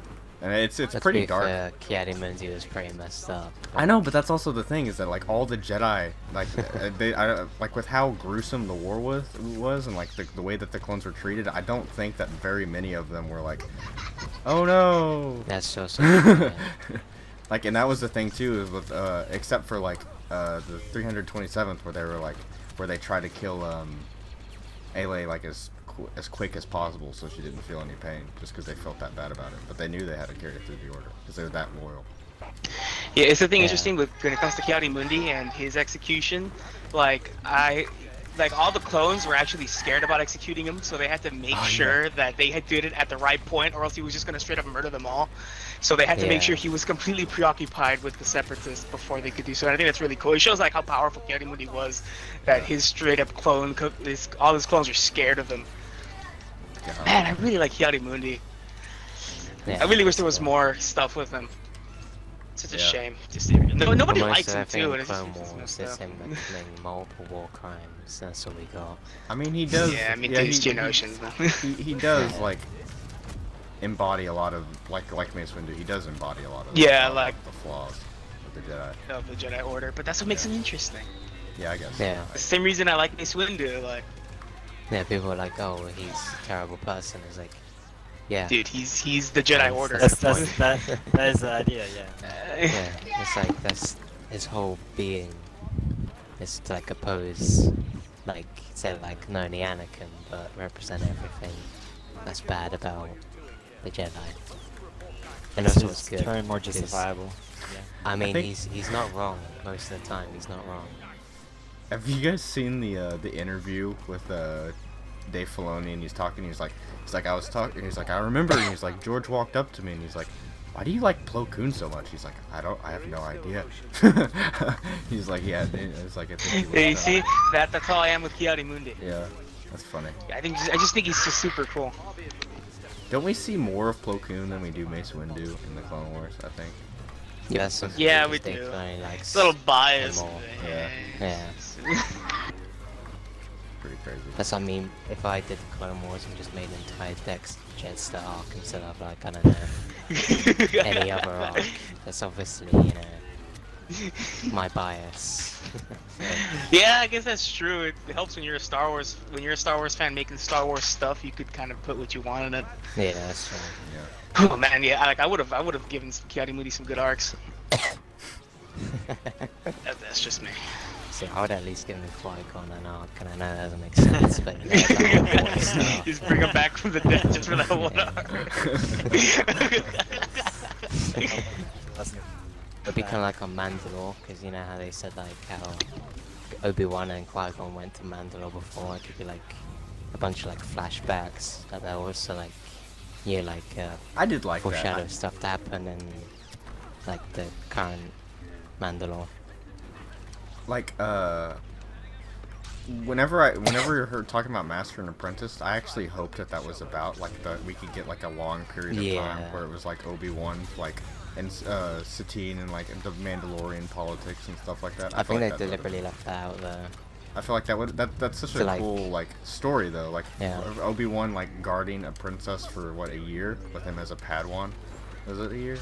And it's Let's pretty be dark. fair, Kiadi Mundi was pretty messed up. I know, but that's also the thing is that like all the Jedi, like like with how gruesome the war was, and like the way that the clones were treated, I don't think that very many of them were like, oh no. That's so sad. Like, and that was the thing too, is with except for like the 327th, where they tried to kill Aele like as quick as possible, so she didn't feel any pain, just because they felt that bad about it. But they knew they had to carry it through the order because they were that loyal. Yeah, it's the thing Yeah. interesting with when it comes to Kiadi Mundi and his execution. Like all the clones were actually scared about executing him, so they had to make sure that they had did it at the right point, or else he was just gonna straight up murder them all. So they had to make Yeah. sure he was completely preoccupied with the Separatists before they could do so. And I think that's really cool. It shows like how powerful Kiadi Mundi was, that his straight up clone, all his clones were scared of him. Yeah. Man, I really like Kiadi Mundi. Yeah, I really wish there that's was cool. more stuff with him. Such a Yeah. shame. Nobody But most likes of him everything too, in and it's just Clone it's Wars messed is up. him committing multiple war crimes. That's all we got. I mean, he does. Yeah, I mean, yeah, these he, Geonosians. he does like embody a lot of like Mace Windu. He does embody a lot of Yeah, of like the flaws of the Jedi. of the Jedi Order, but that's what makes him interesting. Yeah, I guess. Yeah. The same reason I like Mace Windu, like, Yeah, people are like, oh, well, he's a terrible person. It's like, yeah. dude, he's the Jedi Order. That is the idea, yeah. Yeah, it's like that's his whole being is to like oppose, like say like no the Anakin, but represent everything that's bad about the Jedi. And that's what's good. Turn more because, justifiable. I mean, think- he's not wrong most of the time. He's not wrong. Have you guys seen the interview with Dave Filoni, and he's talking? He's like I was talking. He's like, I remember. And he's like, George walked up to me and he's like, why do you like Plo Koon so much? He's like, I have no idea. He's like, yeah. It's like, I think he Yeah, you was, see, that's how I am with Kiadi Mundi. yeah, that's funny. I just think he's just super cool. Don't we see more of Plo Koon than we do Mace Windu in the Clone Wars? I think. Yeah, some Yeah, people we think do. Filoni likes It's a little biased. more. Yeah. Yeah. Pretty crazy. That's what I mean. If I did the Clone Wars and just made an entire Dex Jetstar arc instead of like I don't know any other arc, that's obviously my bias. Yeah, I guess that's true. It helps when you're a Star Wars fan making Star Wars stuff. You could kind of put what you want in it. Yeah, that's true. Yeah. Oh man, yeah, I would have given Kiadi Moody some good arcs. That's just me. See, I would at least give him Qui-Gon an arc, and I know that doesn't make sense, but you know, that one star. Just bring him back from the dead just for that one arc. It'd be kind of like on Mandalore, because you know how they said like how Obi-Wan and Qui-Gon went to Mandalore before. It could be like a bunch of like flashbacks, but they're also like I did like foreshadow that. stuff to happen in like the current Mandalore. Like whenever you're heard talking about Master and Apprentice, I actually hoped that was about like we could get like a long period of time Yeah. where it was like Obi-Wan like and Satine and like the Mandalorian politics and stuff like that. I think they like that deliberately left that out there. I feel like that's such To, a like- cool like story though. Like Yeah. Obi-Wan like guarding a princess for what, a year with him as a Padawan. Was it a year?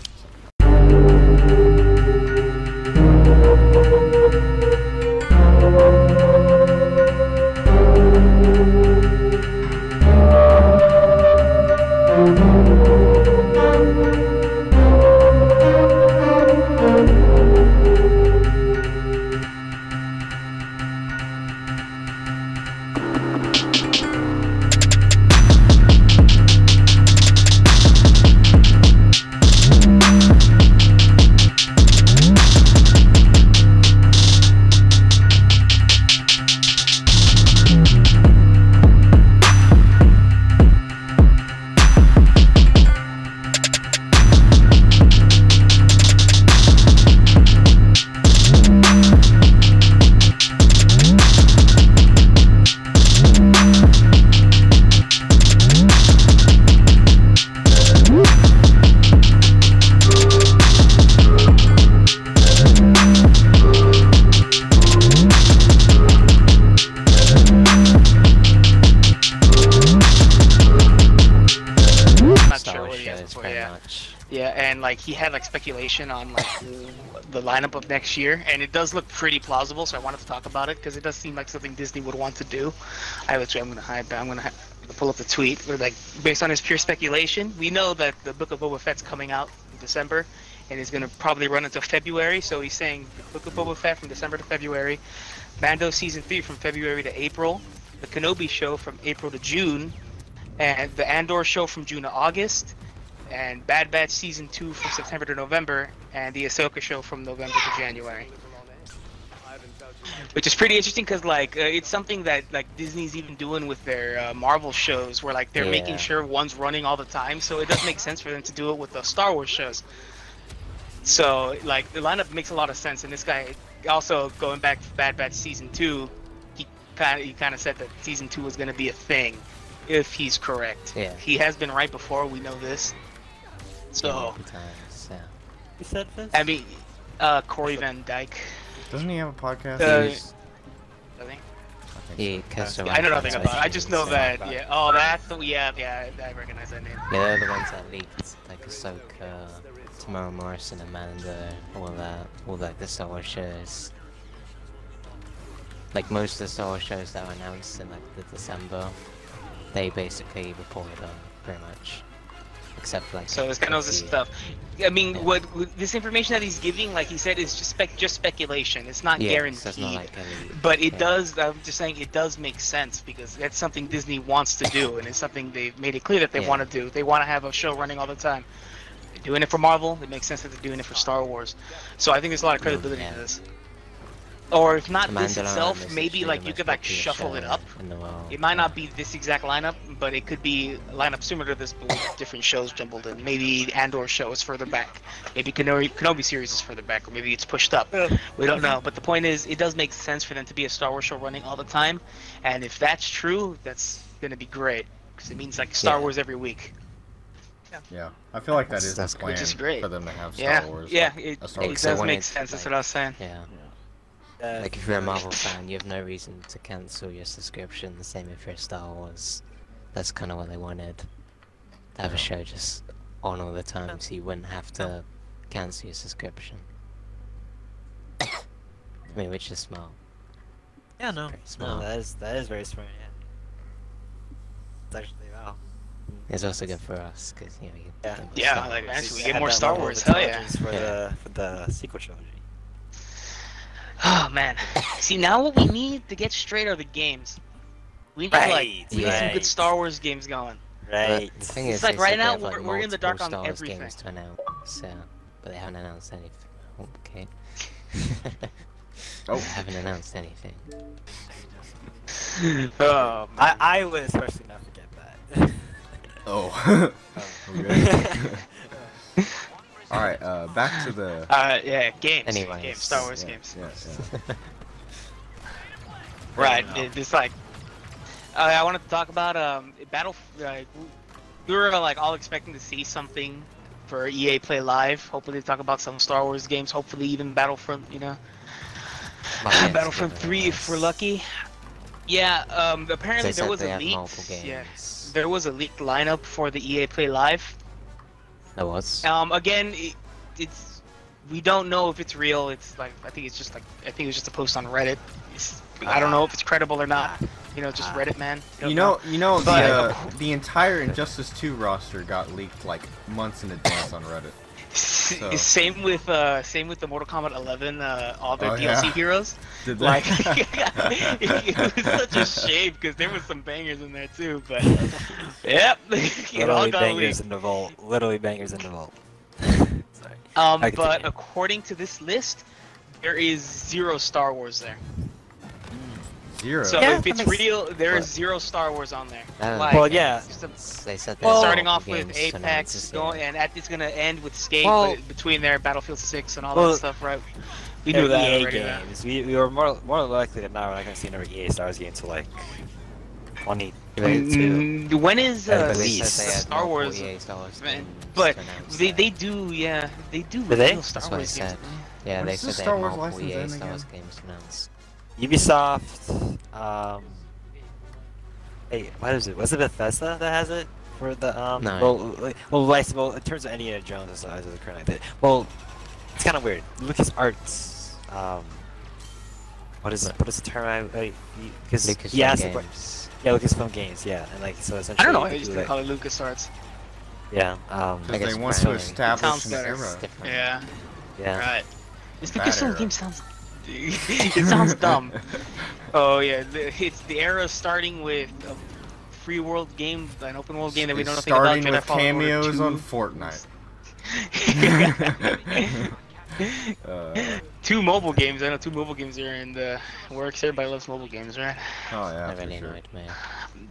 Not Star sure Wars what he has shows before, very yeah. much. Yeah, and like he had like speculation on like the lineup of next year, and it does look pretty plausible. So I wanted to talk about it because it does seem like something Disney would want to do. I'm gonna hide, but I'm gonna pull up the tweet. Where like based on his pure speculation, we know that the Book of Boba Fett's coming out in December, and is gonna probably run until February. So he's saying the Book of Boba Fett from December to February, Mando season 3 from February to April, the Kenobi show from April to June, and the Andor show from June to August, and Bad Batch season 2 from September to November, and the Ahsoka show from November to January. Which is pretty interesting because like it's something that like Disney's even doing with their Marvel shows, where like they're making Yeah. sure one's running all the time. So it does make sense for them to do it with the Star Wars shows. So like the lineup makes a lot of sense, and this guy also going back to Bad Batch season 2, he kind of said that season 2 was going to be a thing, if he's correct. Yeah. He has been right before, we know this. So Multiple times, yeah. Who said this? I mean, Corey Van Dyke. Doesn't he have a podcast? I He's- think. Yeah, Coastal I know Rock nothing Fans, about it. I just know so- that. Yeah. Oh, that's the. Yeah. I recognize that name. Yeah, they're the ones that leaked, like Ahsoka, Tamara Morrison, Amanda, all like the Star Wars shows. Like most of the Star Wars shows that were announced in like the December, they basically reported on pretty much, except like. So this guy knows this stuff. I mean, what this information that he's giving, like he said, is just speculation. It's not Yeah, guaranteed. so it's not like any, But it yeah. does. I'm just saying it does make sense because that's something Disney wants to do, and it's something they've made it clear that they Yeah. want to do. They want to have a show running all the time. They're doing it for Marvel. It makes sense that they're doing it for Star Wars. So I think there's a lot of credibility Yeah. to this. Or if not The this Mandalorian itself, is maybe literally like the you most could like popular shuffle it show up. in the world. It might not be this exact lineup, but it could be a lineup similar to this, but with different shows jumbled in. Maybe Andor show is further back. Maybe Kenobi series is further back, or maybe it's pushed up. We don't know. But the point is, it does make sense for them to be a Star Wars show running all the time. And if that's true, that's going to be great. Because it means like Star Yeah. Wars every week. Yeah, I feel like that is the That's good. plan Which is great. for them to have Star Yeah, Wars. yeah, like, it a Star it Wars So does when make it's, sense. That's like- what I was saying. Yeah. Like if you're a Marvel fan, you have no reason to cancel your subscription. The same if you're a Star Wars. That's kind of what they wanted. To have a show just on all the time, so you wouldn't have to cancel your subscription. I mean, which is smart. Yeah, no. Very No, smart. that is very smart, yeah. It's actually, wow. It's also good for us because you know you Yeah. get more Yeah, Star like, Wars. actually, we Just get had more that Star level of Wars, hell yeah. intelligence For, Yeah. for the sequel trilogy. Oh man. See, now what we need to get straight are the games. We need Right, we need some right. good Star Wars games going. Right. But the thing It's is, like they right said they now have, like, we're in the dark multiple on Star Wars everything. games to announce, but they haven't announced anything. Oh, okay. Oh. They haven't announced anything. I would especially not forget that. Oh. Okay. All right. Back to the. Yeah, games. Anyways. Games, Star Wars yeah, games. Yeah. Right. It's like I wanted to talk about Battle. We were like all expecting to see something for EA Play Live. Hopefully, they talk about some Star Wars games. Hopefully, even Battlefront. You know, Well, yeah, it's Battlefront good 3 if we're otherwise. lucky. Yeah. Apparently, They there said was they a have leaked. multiple Yeah. games. There was a leaked lineup for the EA Play Live. There was. Again, it's we don't know if it's real. It's like I think it was just a post on Reddit. I don't know if it's credible or not. You know, just Reddit man. You know, But- the entire Injustice 2 roster got leaked like months in advance on Reddit. So- Same with the Mortal Kombat 11 all their Oh, DLC yeah. heroes. Did they? Like it was such a shame because there was some bangers in there too. But yep, it all Literally got bangers leaked. in the vault. Literally bangers in the vault. Sorry. I But continue. according to this list, there is 0 Star Wars there. 0. So Yeah, if that it's makes- real, there is What? 0 Star Wars on there. That Like, Well, yeah. just a- They said Well, there's starting multiple off with games to announce Apex, this going year. and it's gonna end with Skate, Well- but between there, Battlefield 6 and all Well, that stuff, right? We They're knew that EA already. games. We were more likely than not we're not gonna see another EA Star Wars game until like 2022. When is At But they least. said they had Star Wars? multiple EA Star Wars Man, games but to announce they that. do, yeah, they do Do they? reveal Star That's what I Wars games. said. Yeah, What they is said the they Star had Wars multiple license EA in Star Wars again? games to announce. Ubisoft. Hey, what is it? Was it Bethesda that has it for the No. well, in terms of Indiana Jones as the current well, it's kind of weird. LucasArts. What is the term? Because Lucasfilm he asked games. yeah, Lucasfilm Games. Yeah, and like so essentially. I don't know why they they do, used to call it LucasArts. Yeah. I Because guess they want it's to fine. establish Sounds an better. era. It's different. Yeah, Yeah. right. This Bad Lucasfilm era. game sounds. It sounds dumb. Oh yeah, it's the era starting with a free world game, an open world game that we know nothing about. Starting Jedi with Fallen Order cameos 2. on Fortnite. 2 mobile games. I know 2 mobile games are in the works. Everybody loves mobile games, right? Oh yeah, That for really sure. annoyed me.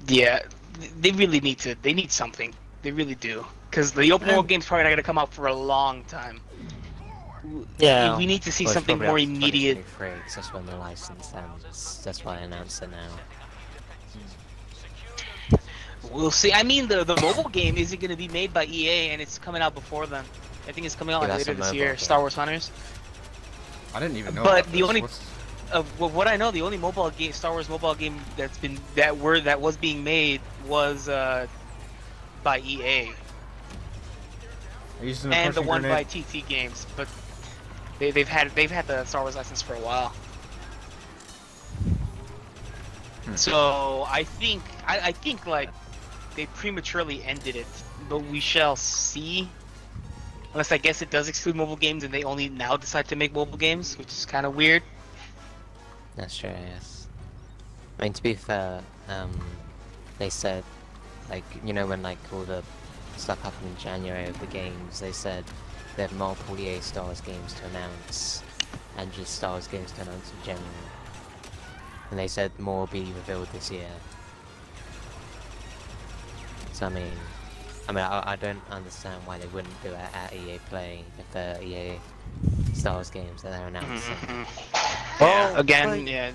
Yeah, they really need to. They need something. They really do. Because the open world game's probably not going to come out for a long time. Yeah. We need to see Well, it's something probably more out to immediate. 2023, 'cause that's when the license ends. That's why I announced it now. We'll see. I mean, the mobile game isn't going to be made by EA, and it's coming out before then. I think it's coming out Yeah, like that's later a this mobile year. game. Star Wars Hunters. I didn't even know. But about the this. only- What's what I know, the only mobile game, Star Wars mobile game that was being made was by EA, Using and the pushing one by grenade. TT Games, but they've had the Star Wars license for a while. So I think like they prematurely ended it, but we shall see. Unless I guess it does exclude mobile games, and they only now decide to make mobile games, which is kind of weird. That's true, yes. I mean, to be fair, they said, like, you know, when like all the stuff happened in January of the games, they said they have multiple EA Star Wars games to announce, and just Star Wars games to announce in general. And they said more will be revealed this year. So I don't understand why they wouldn't do it at EA Play if they're EA Star Wars games that they're announcing. Well, Well, again, like- yeah.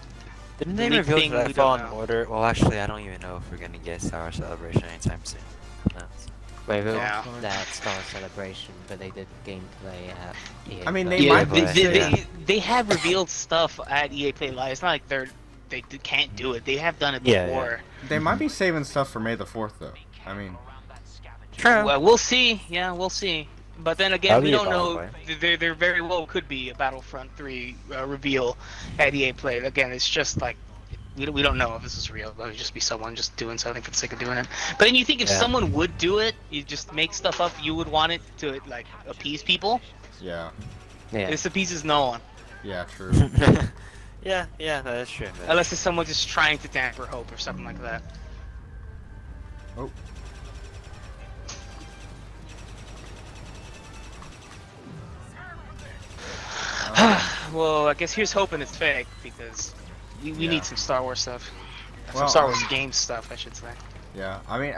Didn't they Unique reveal thing we that don't Fallen know. Order? Well, actually, I don't even know if we're gonna get Star Wars Celebration anytime soon. No. They revealed Yeah. that Star Wars Celebration, but they did gameplay at EA I mean, Play. they Yeah, might be they have revealed stuff at EA Play Live. It's not like they can't do it. They have done it Yeah, before. They might be saving stuff for May the 4th, though. I mean, True. Well, we'll see. Yeah, we'll see. But then again, That'll we be a don't know. Battlefront. There very well could be a Battlefront 3 reveal at EA Play. Again, it's just like we don't know if this is real. It would just be someone just doing something for the sake of doing it. But then you think if Yeah. someone would do it, you just make stuff up. You would want it to like appease people. yeah. Yeah. This appeases no one, Yeah, true. Yeah, that is true. but- unless it's someone just trying to damper hope or something like that. Oh. Well, I guess here's hoping it's fake because we Yeah. need some Star Wars stuff. Well, Some Star Wars game stuff, I should say. Yeah. I mean,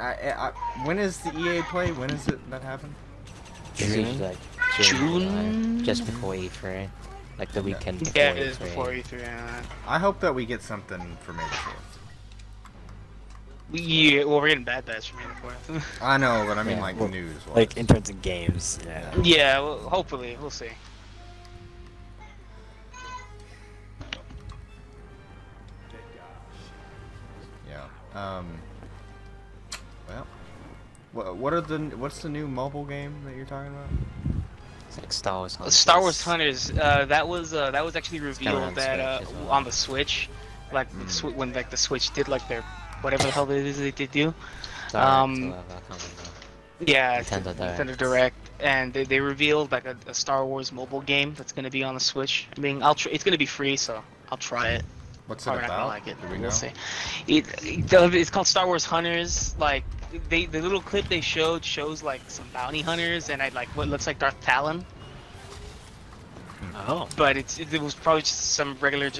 when is the EA Play? When is it that happen? It's usually like June? July, just before E3, like the weekend before Yeah, it E3. is before E3. Yeah. I hope that we get something for May the 4th. Yeah, well, we're getting Bad Batch from here for it. I know, but I mean, Yeah. like, Well, news. Like in terms of games, yeah. Yeah, well, hopefully, we'll see. Yeah. Well, what's the new mobile game that you're talking about? It's like Star Wars Hunters. Star Wars Hunters. That was actually coming revealed on that Switch as well. on the Switch, like when like the Switch did like their whatever the hell it is they did do. Direct or um, whatever, I can't remember. Yeah, Nintendo Direct. Nintendo Direct, and they revealed like a Star Wars mobile game that's gonna be on the Switch. I mean, it's gonna be free, so I'll try it. What's it Probably not gonna about? like it. Do we know? We'll see. It's called Star Wars Hunters. Like the little clip they showed shows like some bounty hunters and like what looks like Darth Talon, Oh. but it was probably just some regular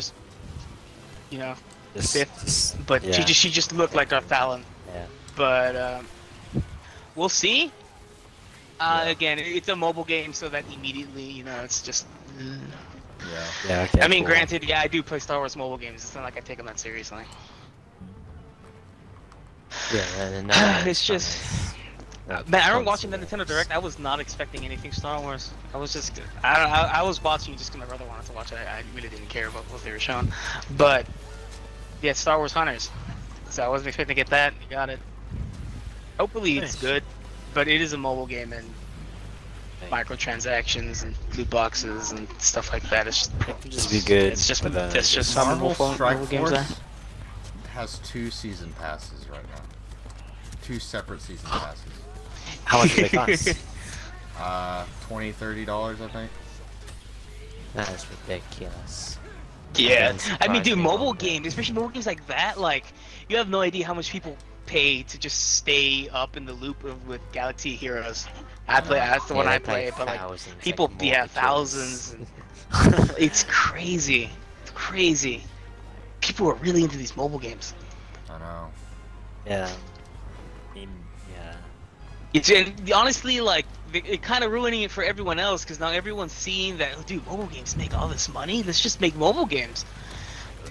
you know, Sith. But yeah. she just looked like Darth Talon. Yeah. But we'll see. Yeah. Again, it's a mobile game, so that immediately, you know, it's just. Yeah. Yeah, okay, I mean, cool. granted, yeah, I do play Star Wars mobile games. It's not like I take them that seriously. Yeah, and then It's just. Yeah, Man, I remember console watching the Nintendo games. Direct. I was not expecting anything Star Wars. I was just, I was watching just because my brother wanted to watch it. I really didn't care about what they were showing, but yeah, Star Wars Hunters. So I wasn't expecting to get that. You got it. Hopefully it's Nice. good, but it is a mobile game and microtransactions and loot boxes and stuff like that. It's Just be good, It's just but then that's just just- how Marvel mobile Strike mobile games are. Force has 2 season passes right now. 2 separate season passes. How much do they cost? $20-$30, I think. That is ridiculous. Yeah, Doesn't I mean, surprise dude, me mobile one bit. games, especially mobile games like that, like you have no idea how much people pay to just stay up in the loop with Galaxy Heroes. That's the one Yeah, I they play, pay but like thousands, like people, yeah, mortgages. thousands. And it's crazy. It's crazy. People are really into these mobile games. I know. Yeah. I mean, yeah. It's and honestly like it kind of ruining it for everyone else because now everyone's seeing that, oh, dude, mobile games make all this money. Let's just make mobile games,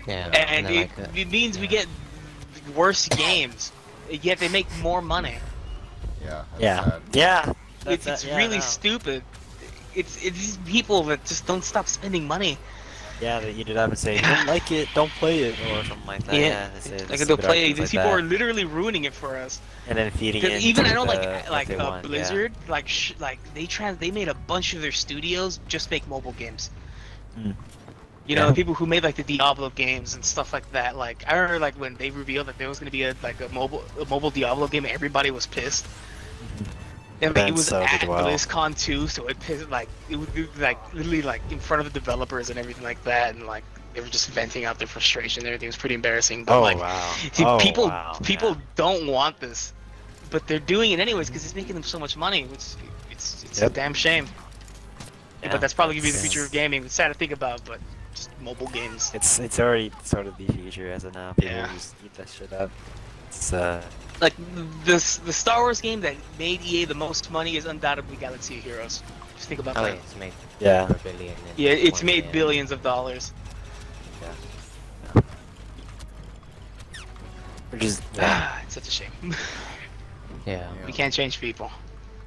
Yeah, and then, it, like, it means we yeah. get worse games, yet they make more money. Yeah. That's Yeah. sad. Yeah. It's really stupid. It's these people that just don't stop spending money. Yeah, they eat it up and say, "Don't like it, don't play it," or something like that. Yeah, they say like stupid they'll play. arguments These like people that. are literally ruining it for us. And then feeding it. Because even I know, into like what they want, yeah. Blizzard, like they made a bunch of their studios just make mobile games. Mm. You know, Yeah. the people who made like the Diablo games and stuff like that. Like I remember like when they revealed that there was gonna be a mobile Diablo game, everybody was pissed. And like, it Then was so at did WoW. BlizzCon too, so it pissed like it was like literally like in front of the developers and everything like that, and like they were just venting out their frustration. And everything was pretty embarrassing. But Oh like, wow. see, Oh, people wow, yeah. don't want this, but they're doing it anyways because it's making them so much money. Which it's a Yep. damn shame. Yeah, But that's probably gonna be the it's- future of gaming. It's sad to think about, but just mobile games. It's already sort of the future as of now. People Yeah. just eat that shit up. It's Like the Star Wars game that made EA the most money is undoubtedly Galaxy of Heroes. Just think about Oh, that. yeah, it's made yeah. over $1 billion. in Yeah, it's 1 made year. billions of dollars. Which is yeah. It's such a shame. Yeah. Yeah. We can't change people.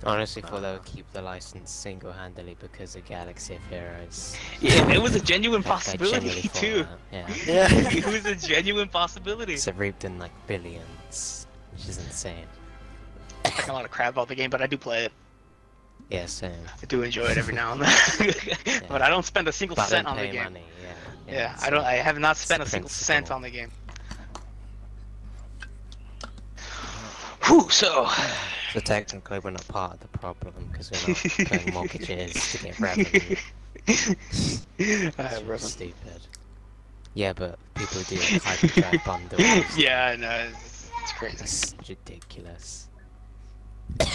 Honestly, thought they would keep the license single-handedly because of Galaxy of Heroes. Yeah, it was a genuine I genuinely possibility thought too. that, Yeah. Yeah. It was a genuine possibility. It's reaped in like billions, which is insane. I talk a lot of crap about the game, but I do play it. Yeah, same. I do enjoy it every now and then. But I don't spend a single But I cent don't on the pay game. money, yeah. Yeah, it's I don't. like- I have not spent a it's single principle. cent on the game. Whew, so So technically we're not part of the problem because we're not paying mortgages to get revenue. It's stupid. Yeah, but people do like hyperdrive bundles. yeah, I know. It's crazy. That's ridiculous. Yeah.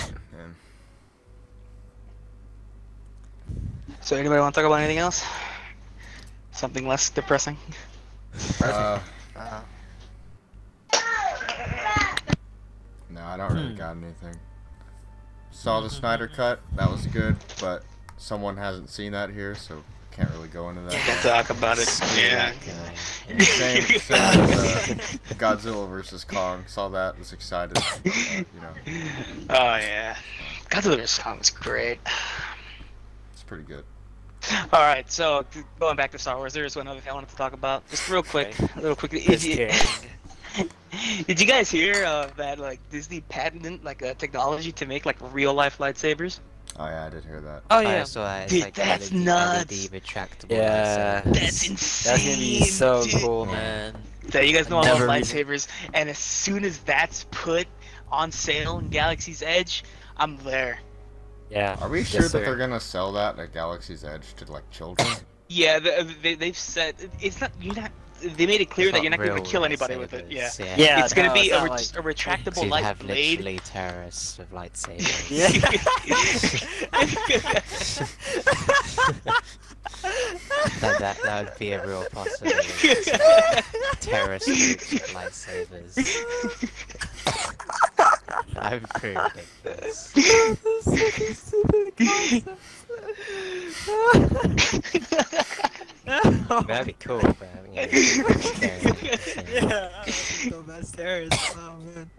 So anybody want to talk about anything else? Something less depressing? No, I don't really got anything. Saw the Snyder Cut. That was good, but someone hasn't seen that here, so can't really go into that. Can't talk about it. Yeah. Same as Godzilla versus Kong. Saw that, was excited. You know, Oh yeah. Godzilla vs. Kong was great. it's pretty good. All right, so going back to Star Wars, there's one other thing I wanted to talk about, just real quick, a little quickly. Just kidding. Did you guys hear that like Disney patented like a technology to make like real life lightsabers? Oh yeah, I did hear that. Oh I yeah. saw that. It's Dude, like that's LED, nuts. LED retractable. Yeah. lightsabers. That's insane. That's gonna be so dude. cool, Yeah. man. So you guys know I love Never even- lightsabers, and as soon as that's put on sale in Galaxy's Edge, I'm there. Yeah. Are we Yes, sure that sir. they're gonna sell that at Galaxy's Edge to like children? Yeah, they've said it's not. You're not. They made it clear It's that you're not going to real kill anybody with it. Yeah. lightsabers, Yeah. It's gonna no, be it's a, not like- just a retractable So you'd light have blade. literally terrorists with lightsabers. that would be a real possibility. Terrorist groups with lightsabers. That would be pretty ridiculous. That'd be cool, but yeah, The best terrorists. Oh man.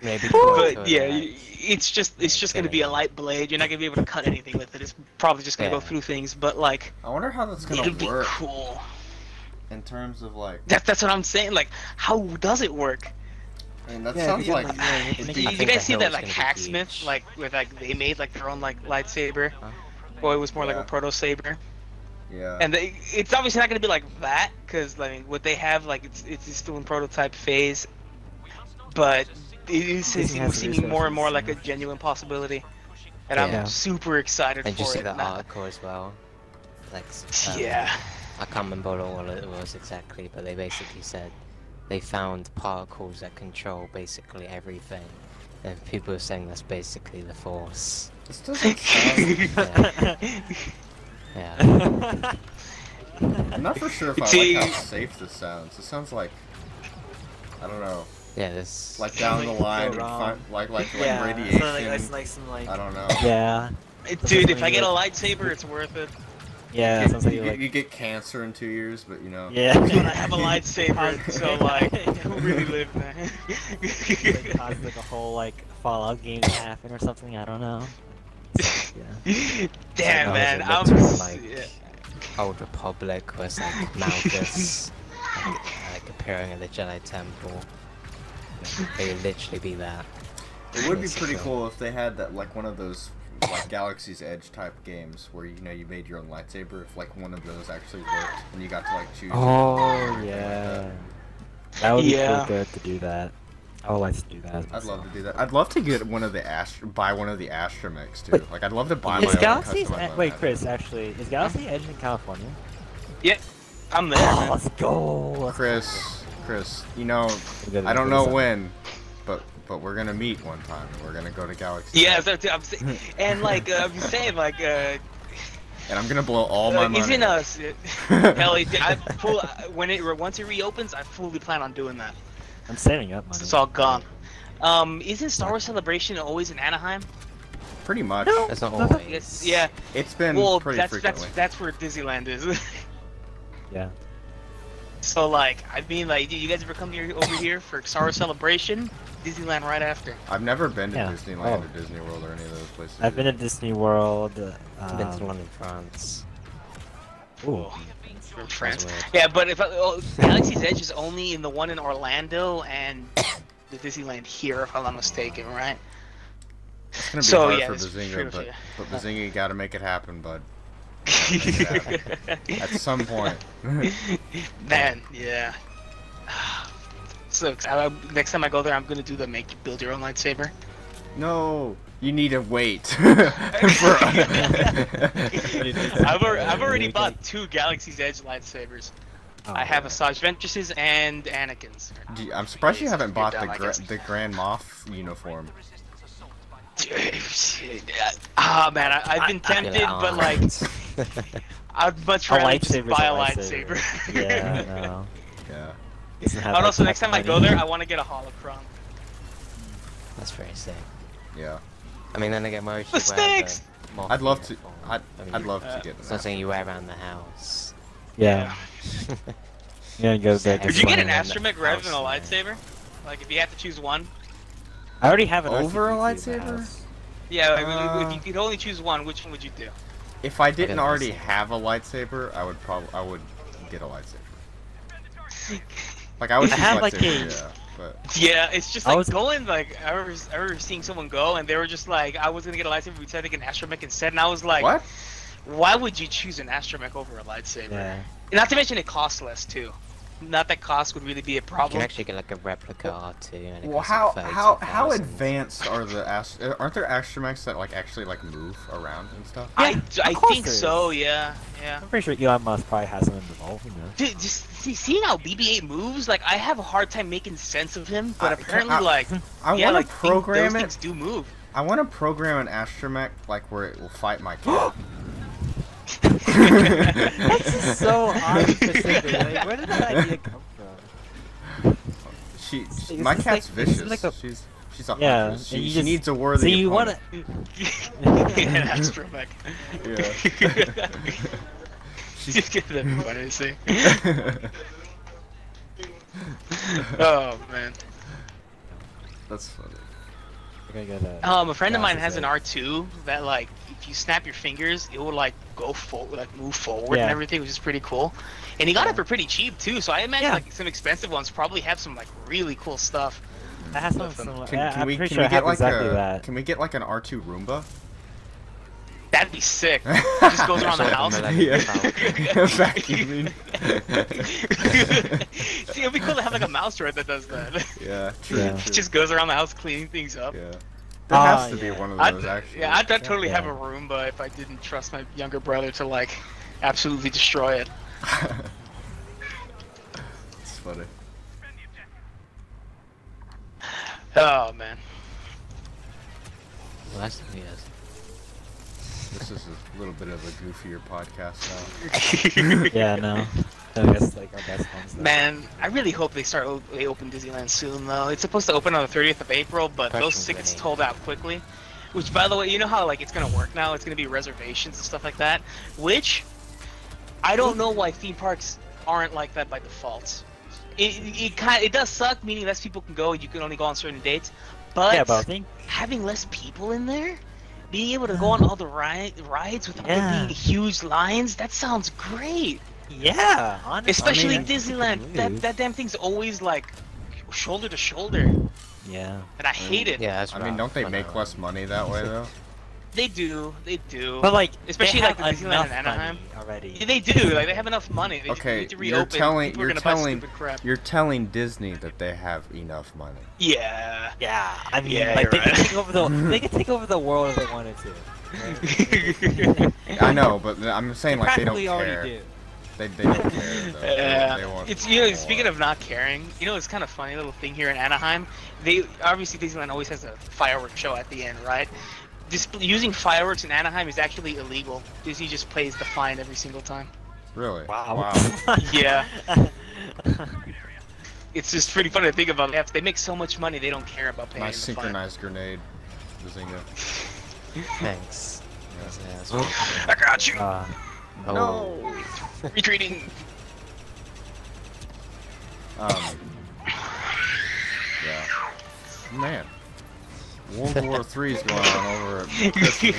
maybe cool. But yeah, it's just gonna be a light blade. You're not gonna be able to cut anything with it. It's probably just gonna go Yeah. through things. But like, I wonder how that's gonna it'll be work cool. in terms of like. That's what I'm saying. Like, how does it work? I mean, that Yeah, sounds because, like. yeah, Did I you think guys the see that hill's like gonna be Hacksmith, huge. like with like they made like their own like lightsaber? Boy, it was more like Yeah. a proto saber. Yeah. And it's obviously not gonna be like that, because I mean, what they have like it's still in prototype phase, but it is Disney has the seeming more and more like a resources. genuine possibility, and Yeah. I'm super excited And for you see it. the now. article as well? Like, Yeah. I can't remember what it was exactly, but they basically said they found particles that control basically everything. And people are saying that's basically the Force. This doesn't sound. Yeah. I'm not for sure if I See- like how safe this sounds. It sounds like. I don't know. Yeah, this... Like down the Like, line, go wrong. like Yeah. radiation. It's like some like. I don't know. Yeah. Dude, if I get a lightsaber, it's worth it. Yeah. It sounds like you, you like. you get cancer in 2 years, but you know. Yeah. When I have a lightsaber, so like, who really live, man? Like, cause like a whole like Fallout game to happen or something. I don't know. So, yeah. Damn, Technology man, I'm literally, like, yeah. Old Republic was like Malthus like appearing at the Jedi Temple. It would literally be that. It would be pretty Basically. cool if they had that, like one of those like Galaxy's Edge type games where you made your own lightsaber. If like one of those actually worked and you got to like choose. Oh yeah, that would be Yeah. pretty good to do that. I would like to do that. I'd love to do that. I'd love to get one of the buy one of the astromechs too. Wait, Like I'd love to buy Is my own Galaxy's customized Wait, one. Chris? Actually, is Galaxy Edge in California? Yeah, I'm there. Oh, Man. let's go. Chris, you know, We're gonna I don't go know to when, but we're gonna meet one time. We're gonna go to Galaxy. Yeah, so I'm saying, and like I'm saying, like And I'm gonna blow all my money. isn't us? Hell, once it reopens, I fully plan on doing that. I'm saving up money. It's all gone. Isn't Star Wars Celebration always in Anaheim? Pretty much. That's not always. Yeah. It's been Well, pretty that's frequently. that's where Disneyland is. Yeah. So like, I mean, like, you guys ever come here over here for Star Wars Celebration? Disneyland right after. I've never been to Yeah. Disneyland Oh. or Disney World or any of those places. I've been to Disney World. I've been to London, France. Ooh. From France. weird. Yeah, but if Galaxy's Edge is only in the one in Orlando and the Disneyland here, if I'm not mistaken, right? It's gonna be So, hard yeah, for it's Bazinga, pretty but much, Bazinga, you gotta make it happen, bud. At some point. Man, yeah. So next time I go there, I'm gonna do the build your own lightsaber. No, you need to wait. I've already bought 2 Galaxy's Edge lightsabers. Oh, I have yeah. Asajj Ventress's and Anakin's. I'm surprised you haven't bought You're dumb, I guess. the Grand Moff uniform. Ah man, I've been tempted, but like, I'd much A rather just lightsaber's buy a a lightsaber. lightsaber. Yeah, I know. Yeah. Doesn't have And that also, type next time of I go money. there, I want to get a holocron. That's very sick. Yeah. I mean, then again, why would you The wear stakes! the Moff I'd love to. uniform? I'd, I mean, I'd love to get It's that. not something you wear around the house. Yeah. Yeah, go there. Would you get an Flying in the astromech rather than a house, man. lightsaber? Like, if you had to choose one? I already have an Over a R2D2 in the lightsaber? house. Yeah, I mean, Uh, if you could only choose one, which one would you do? If I didn't get a already lightsaber. have a lightsaber, I would get a lightsaber. Like I would I choose have, like, lightsaber, a- yeah. But Yeah, it's just I like was- going, like, I remember seeing someone go, and they were just like, I was gonna get a lightsaber, we decided to get an astromech instead, and I was like, what? why would you choose an astromech over a lightsaber? Yeah. Not to mention it costs less, too. Not that cost would really be a You can problem. actually get like a replica R2 and it Well, costs like how 32,000. advanced are the aren't there astromechs that like actually like move around and stuff? I of course think there so, is. yeah. I'm pretty sure Elon Musk probably has something involved in that. Dude, just seeing how BB-8 moves, like, I have a hard time making sense of him, but apparently, I like, I yeah, want like, to program those it. things do move. I want to program an astromech like where it will fight my cat. That's just so odd specific. Like, where did that idea come from? My It's cat's like- this is vicious. like a- She's a Yeah, huntress. and you She just- needs a worthy So you want opponent. to? An astromech. Yeah. Just get that funny to see. Oh, man. That's funny. We're gonna get A friend of mine Glasses, has an right? R2 that, like, if you snap your fingers, it will, like, go forward, like, move forward Yeah. and everything, which is pretty cool. And he got it for pretty cheap, too, so I imagine, Yeah. like, some expensive ones probably have some, like, really cool stuff. I have something Listen, similar. Can, Yeah, can I'm we pretty can sure we I get have like exactly a that. can we get like an R2 Roomba? That'd be sick. Just goes around the Sort of house. like Yeah. Vacuum. Vacuuming. See, it'd be cool to have, like, a mouse droid that does that. Yeah, true. Yeah. true. It just goes around the house cleaning things up. Yeah. There has to be yeah. one of I'd, those actually. yeah, I'd totally have Yeah. a Roomba if I didn't trust my younger brother to, like, absolutely destroy it. It's funny. Oh, man. Well, that's weird. This is a little bit of a goofier podcast now. Yeah, no. I guess like our best ones. though. Man, I really hope they open Disneyland soon, though. It's supposed to open on the 30th of April, but those Questions tickets winning. sold out quickly. Which, by the way, you know how, like, it's gonna work now? It's gonna be reservations and stuff like that. Which, I don't know why theme parks aren't like that by default. It does suck, meaning less people can go, you can only go on certain dates. But, Yeah, but I think having less people in there being able to go on all the rides without there Yeah. being huge lines, that sounds great. Yeah, honestly. Especially I mean- Disneyland. That damn thing's always like shoulder to shoulder, Yeah. and I hate it. Yeah, that's I mean, rough don't they when make I less money that way though? They do. But like, Especially they like the have Disneyland enough in Anaheim. money already. Yeah, they do. Like they have enough money. They just Okay, need to you're reopen. telling People are you're gonna buy telling stupid crap. you're telling Disney that they have enough money. Yeah. Yeah, I mean, Yeah, like you're they right. could take over the they could take over the world if they wanted to. Right? I know, but I'm saying like they don't practically care. already do. They don't care though. They want It's you know, speaking more. of not caring, you know, it's kind of funny little thing here in Anaheim. They obviously Disneyland always has a fireworks show at the end, right? Using fireworks in Anaheim is actually illegal. Disney just pays the fine every single time. Really? Wow. Yeah. It's just pretty funny to think about. They make so much money, they don't care about paying Nice the fine. synchronized grenade, Bazinga. Thanks. That's I got you. Oh. Retreating. Yeah. Man. World War III is going on over at Christmas.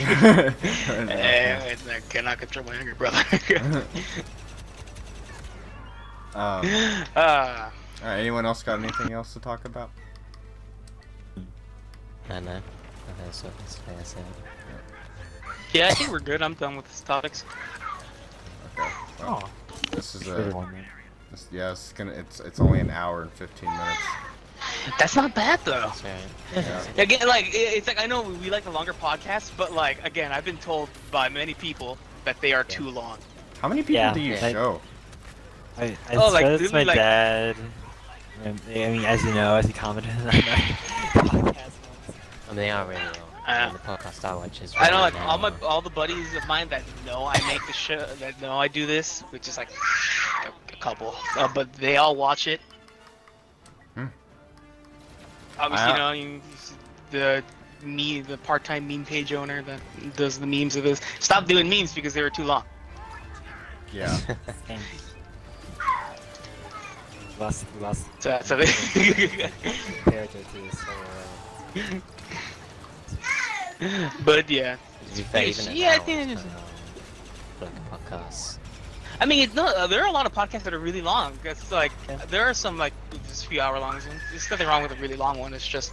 I cannot control my anger, brother. Alright, anyone else got anything else to talk about? I know. That's what I said. Yeah, I think we're good. I'm done with this topics. Okay. Well, Oh, this is good a one, man. yeah, it's only an hour and 15 minutes. That's not bad though. That's right. Yeah. Again, like it's like I know we like the longer podcasts, but like again, I've been told by many people that they are too long. How many people Yeah, do you like- show? I Oh, like, said it's didn't my we, like- dad. And, I mean, as you know, as he commented on my podcast once. I mean, they are really long. Uh, The podcast I watch is I know, really like long. all the buddies of mine that know I make the show, that know I do this, which is like a couple, but they all watch it. Hmm. Obviously, the part-time meme page owner that does the memes of this stopped doing memes because they were too long. Yeah. And lost So they character to this whole. But yeah, To be fair, even Yeah, I an hour think is it is- kinda long, like a podcast. I mean, there are a lot of podcasts that are really long. It's like there are some like just a few hour long ones. There's nothing wrong with a really long one. It's just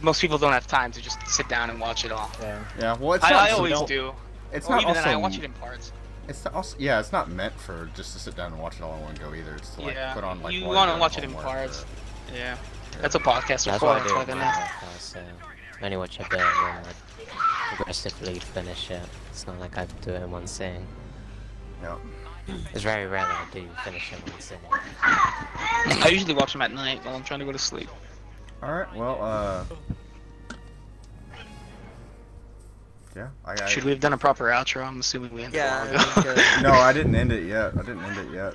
most people don't have time to just sit down and watch it all. Yeah. Yeah. Well, it's not. I always do. It's Or not even also. then, I watch it in parts. It's not also. Yeah, it's not meant for just to sit down and watch it all in one go either. It's to like Yeah, put on like. you while want you're to watch it doing in homework parts. or- Yeah, that's what podcasts are That's for. what I That's do why with they're my nice. podcast, so I only watch a bit and then like progressively finish it. It's not like I do it in one sitting. Yeah. It's very rare that I do finish it in one sitting. I usually watch them at night while I'm trying to go to sleep. All right. Well. Yeah. Should we have done a proper outro? I'm assuming we ended a while ago. No, I didn't end it yet.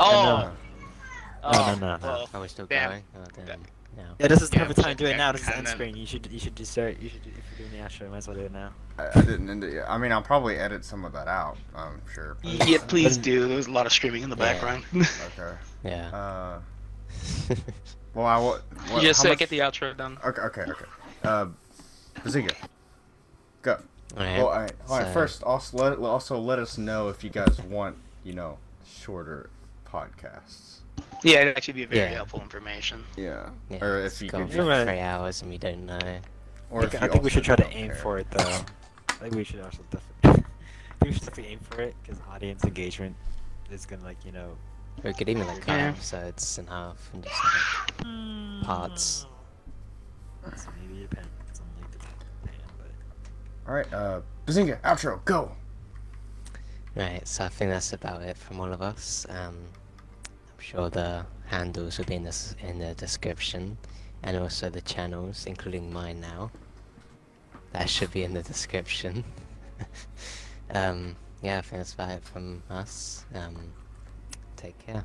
Oh. No. Well, Are we still damn. going? Oh, then, no. Yeah, this is the Yeah, perfect time to do it okay, now. This is and end then- screen. You should just start. You should if you're doing the outro, you might as well do it now. I didn't end it yet. I mean, I'll probably edit some of that out. I'm sure. but- Yeah, please do. There's a lot of screaming in the Yeah. background. Okay. Yeah. Well, what, Just how much... get the outro done. Okay. Bazinga. Go. Alright. Well, alright. so- First, also let us know if you guys want, shorter podcasts. Yeah, it'd actually be very Yeah. helpful information. Yeah. Yeah, Or it's if you gone could, for You're right. 3 hours and we don't know. or if I you think we also should try to don't aim care. for it though. I think we should also definitely. I think we should definitely aim for it because audience engagement is gonna We could even like cut Yeah. episodes in half and just like parts. So maybe it depends on like the band, but. All right. Bazinga, outro, go. Right, so I think that's about it from all of us. I'm sure the handles will be in the description, and also the channels, including mine now. That should be in the description. Yeah, I think that's about it from us. Take care.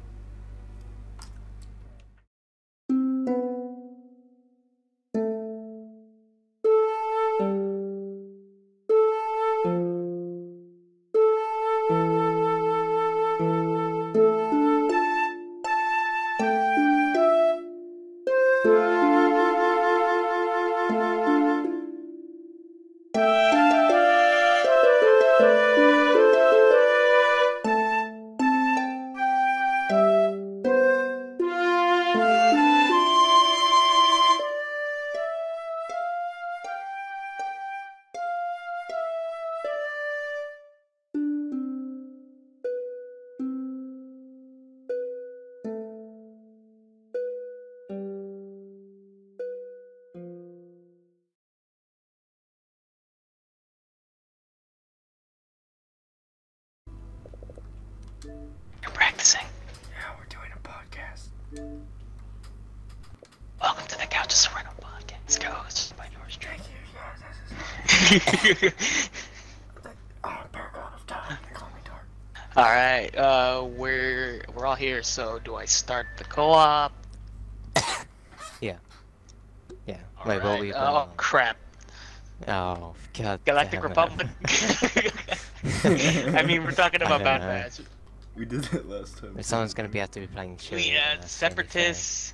You're practicing. Yeah, we're doing a podcast. Welcome to the Couch of Sereno podcast. Goes by yours truly. Paragon of Time. They call me Dark. All right, we're all here. So do I start the co-op? Yeah. Yeah. All Wait, what right. were you Oh crap! Oh, god. Galactic damn it. Republic. I mean, we're talking about I Bad don't know. Batch. We did that last time. Someone's gonna have to be playing shit. We had Separatists,